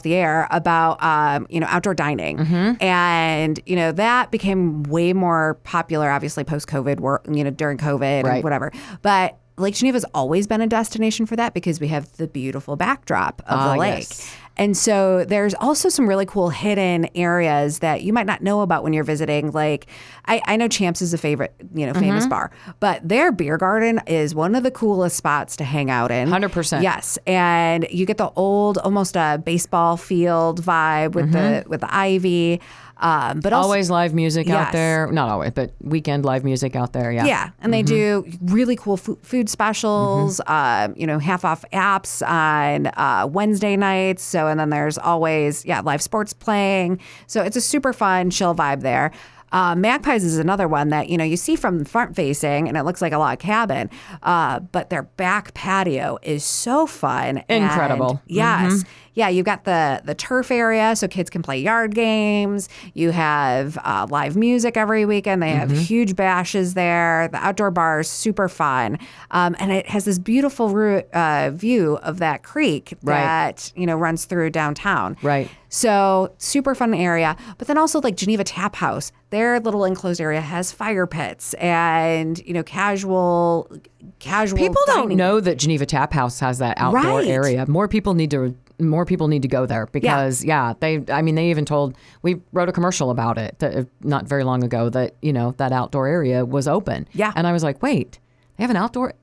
the air about outdoor dining, and that became way more popular, obviously post COVID, during COVID and whatever. But Lake Geneva's always been a destination for that because we have the beautiful backdrop of the lake. Yes. And so there's also some really cool hidden areas that you might not know about when you're visiting. Like I know Champs is a favorite, famous bar, but their beer garden is one of the coolest spots to hang out in. 100%. Yes. And you get the old, almost a baseball field vibe with the ivy. But also, always live music out Yes. there. Not always, but weekend live music out there. Yeah. Yeah, and they do really cool food specials, half off apps on Wednesday nights. So, and then there's always, live sports playing. So it's a super fun, chill vibe there. Magpies is another one that, you see from front facing and it looks like a log cabin, but their back patio is so fun. Incredible. And yes. Yeah, you've got the turf area so kids can play yard games. You have live music every weekend. They have huge bashes there. The outdoor bar is super fun. And it has this beautiful view of that creek that, runs through downtown. Right. So super fun area. But then also like Geneva Tap House, their little enclosed area has fire pits and, casual People don't dining. know that Geneva Tap House has that outdoor Right. area. More people need to go there because they even told, we wrote a commercial about it not very long ago that that outdoor area was open. Yeah. And I was like, wait, they have an outdoor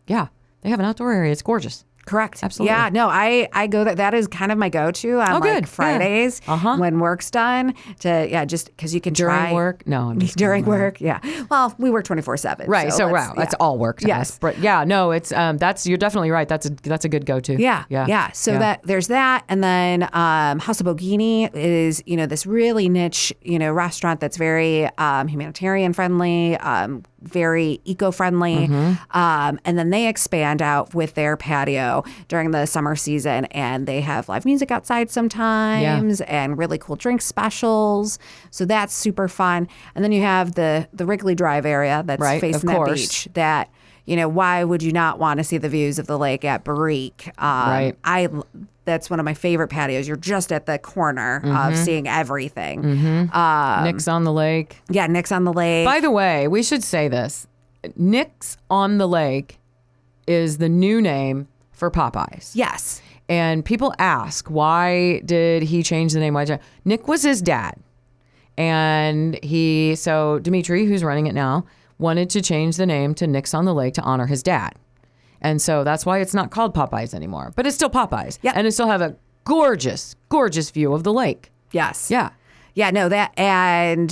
area. It's gorgeous. Correct. Absolutely. Yeah, no, I go there. That is kind of my go-to on good. Fridays Yeah. when work's done just because you can During try. work? No, I'm just During kidding. work, yeah. Well, we work 24/7. Right. So wow, that's all work. To Yes. us. But yeah, no, it's you're definitely right. That's a good go-to. Yeah. So that there's that, and then House of Bogini is this really niche restaurant that's very humanitarian friendly, very eco-friendly, and then they expand out with their patio during the summer season, and they have live music outside sometimes and really cool drink specials. So that's super fun. And then you have the Wrigley Drive area that's facing that beach. That why would you not want to see the views of the lake at Barrique? Right. That's one of my favorite patios. You're just at the corner of seeing everything. Nick's on the lake. Yeah, Nick's on the lake. By the way, we should say this. Nick's on the Lake is the new name for Popeyes. Yes. And people ask, why did he change the name? Nick was his dad. And so Dimitri, who's running it now, wanted to change the name to Nick's on the Lake to honor his dad. And so that's why it's not called Popeyes anymore. But it's still Popeyes. Yeah. And it still have a gorgeous, gorgeous view of the lake. Yes. Yeah. Yeah, no, I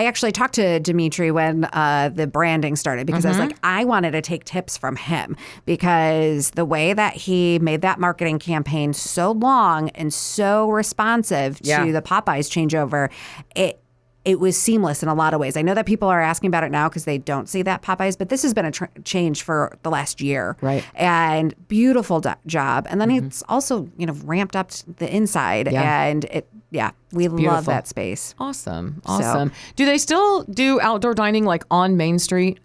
actually talked to Dimitri when the branding started because I was like, I wanted to take tips from him because the way that he made that marketing campaign so long and so responsive to the Popeyes changeover, it was seamless in a lot of ways. I know that people are asking about it now because they don't see that Popeyes, but this has been a change for the last year. Right. And beautiful job. And then it's also, ramped up the inside and we love that space. Awesome. Do they still do outdoor dining like on Main Street?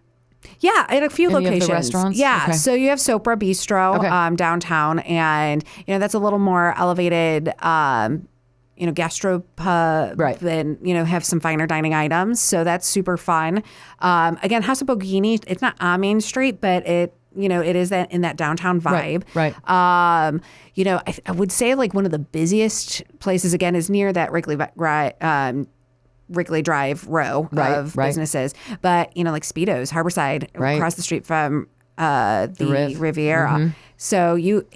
Yeah, at a few Any of the locations. restaurants? Yeah, Okay. so you have Sopra Bistro downtown, and that's a little more elevated. Gastropub and, have some finer dining items. So that's super fun. Again, House of Bogini, it's not on Main Street, but it is in that downtown vibe. Right. I would say like one of the busiest places again is near that Wrigley Drive row of businesses. But, like Speedo's, Harborside, across the street from the Riviera. So you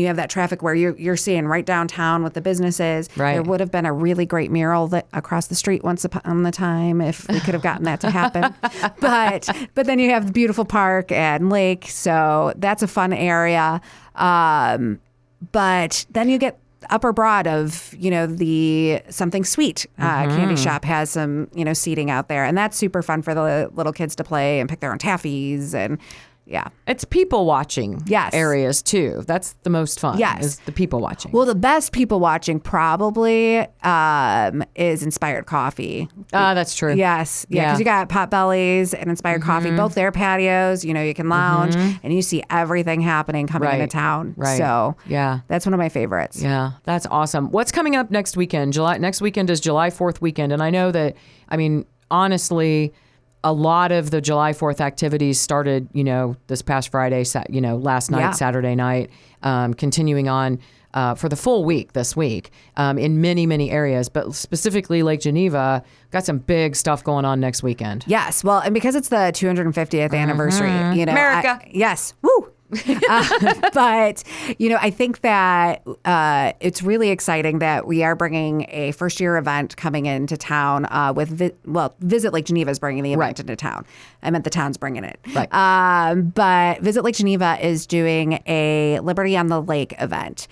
have that traffic where you're seeing right downtown with the businesses. Right. There would have been a really great mural that across the street once upon the time if we could have gotten that to happen. but then you have the beautiful park and lake, so that's a fun area. But then you get Upper Broad of, the Something Sweet candy shop has some, seating out there. And that's super fun for the little kids to play and pick their own taffies. And yeah. It's people watching areas too. That's the most fun. Yes. Is the people watching. Well, the best people watching probably is Inspired Coffee. That's true. Yes. Yeah. Because you got Potbellies and Inspired Coffee, both their patios. You can lounge and you see everything happening coming into town. Right. So yeah, that's one of my favorites. Yeah, that's awesome. What's coming up next weekend? Next weekend is July 4th weekend. And I know that, honestly, a lot of the July 4th activities started, this past Friday, last night, Saturday night, continuing on for the full week this week in many, many areas, but specifically Lake Geneva, got some big stuff going on next weekend. Yes. Well, and because it's the 250th anniversary, America. Yes. Woo! But, I think that it's really exciting that we are bringing a first-year event coming into town with, Visit Lake Geneva is bringing the event into town. I meant the town's bringing it. Right. But Visit Lake Geneva is doing a Liberty on the Lake event.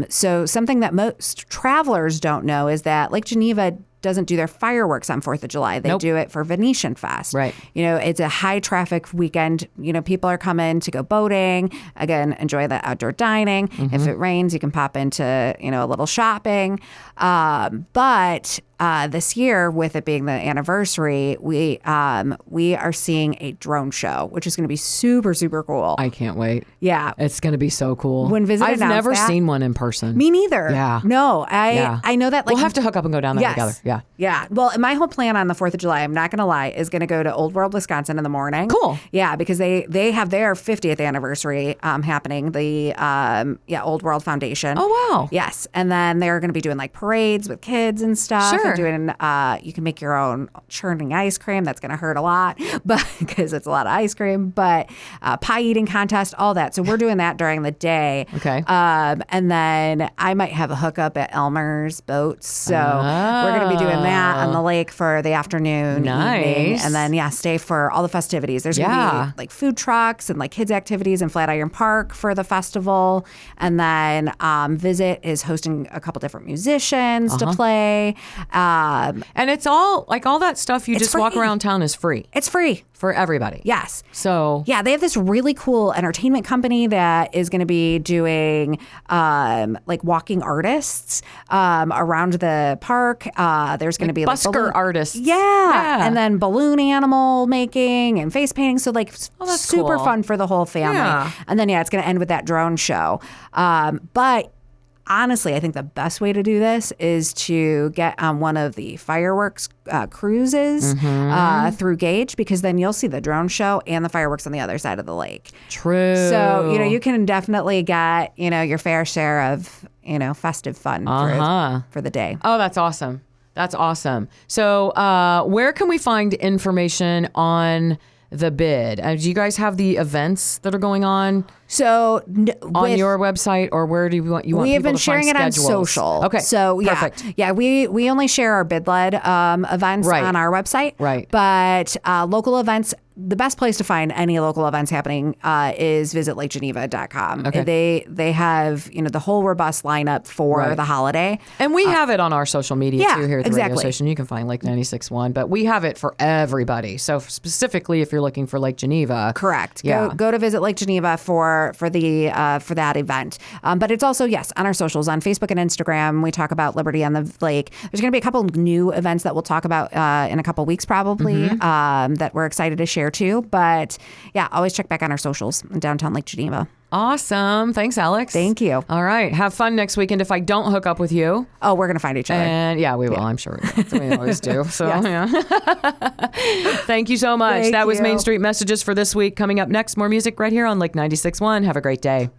So something that most travelers don't know is that Lake Geneva doesn't do their fireworks on 4th of July. They do it for Venetian Fest. Right. It's a high traffic weekend. People are coming to go boating. Again, enjoy the outdoor dining. If it rains, you can pop into, a little shopping. But this year, with it being the anniversary, we are seeing a drone show, which is going to be super, super cool. I can't wait. Yeah. It's going to be so cool. When I've never seen one in person. Me neither. Yeah. No, I know that. We'll have to hook up and go down there together. Yeah. Yeah. Well, my whole plan on the 4th of July, I'm not going to lie, is going to go to Old World, Wisconsin in the morning. Cool. Yeah, because they have their 50th anniversary happening, the Old World Foundation. Oh, wow. Yes. And then they're going to be doing like parades with kids and stuff. Sure. And doing, you can make your own churning ice cream. That's going to hurt a lot, but because it's a lot of ice cream, but pie eating contest, all that. So we're doing that during the day. Okay. And then I might have a hookup at Elmer's Boats. So we're going to be doing that on the lake for the afternoon, evening, and then stay for all the festivities. There's going to be like food trucks and like kids activities in Flatiron Park for the festival, and then Visit is hosting a couple different musicians to play. And it's all like all that stuff you just free. Walk around town is free. It's free for everybody. Yes. So they have this really cool entertainment company that is going to be doing like walking artists around the park. There's going to be busker artists. Yeah. And then balloon animal making and face painting. So like that's super cool. fun for the whole family. Yeah. And then it's going to end with that drone show. But honestly, I think the best way to do this is to get on one of the fireworks cruises through Gage, because then you'll see the drone show and the fireworks on the other side of the lake. True. So, you can definitely get, your fair share of, festive fun for the day. Oh, that's awesome. That's awesome. So where can we find information on the bid? Do you guys have the events that are going on? So on your website, or where do you want we have people been to sharing find it schedules? on social. Okay. So perfect. Yeah, we only share our bid-led events on our website. Right. But local events, the best place to find any local events happening is visit lakegeneva.com. Okay. They have the whole robust lineup for the holiday, and we have it on our social media too here at the radio exactly. station. You can find Lake 96.1, but we have it for everybody. So specifically, if you're looking for Lake Geneva, correct. Yeah. Go to Visit Lake Geneva for that event. But it's also on our socials, on Facebook and Instagram. We talk about Liberty on the Lake. There's going to be a couple new events that we'll talk about in a couple weeks probably that we're excited to share too. But always check back on our socials in downtown Lake Geneva. Awesome. Thanks, Alex. Thank you. All right. Have fun next weekend. If I don't hook up with you. Oh, we're going to find each other. And we will. I'm sure we will. We always do. So, Thank you so much. Thank that was you. Main Street Messages for this week. Coming up next, more music right here on Lake 96.1. Have a great day.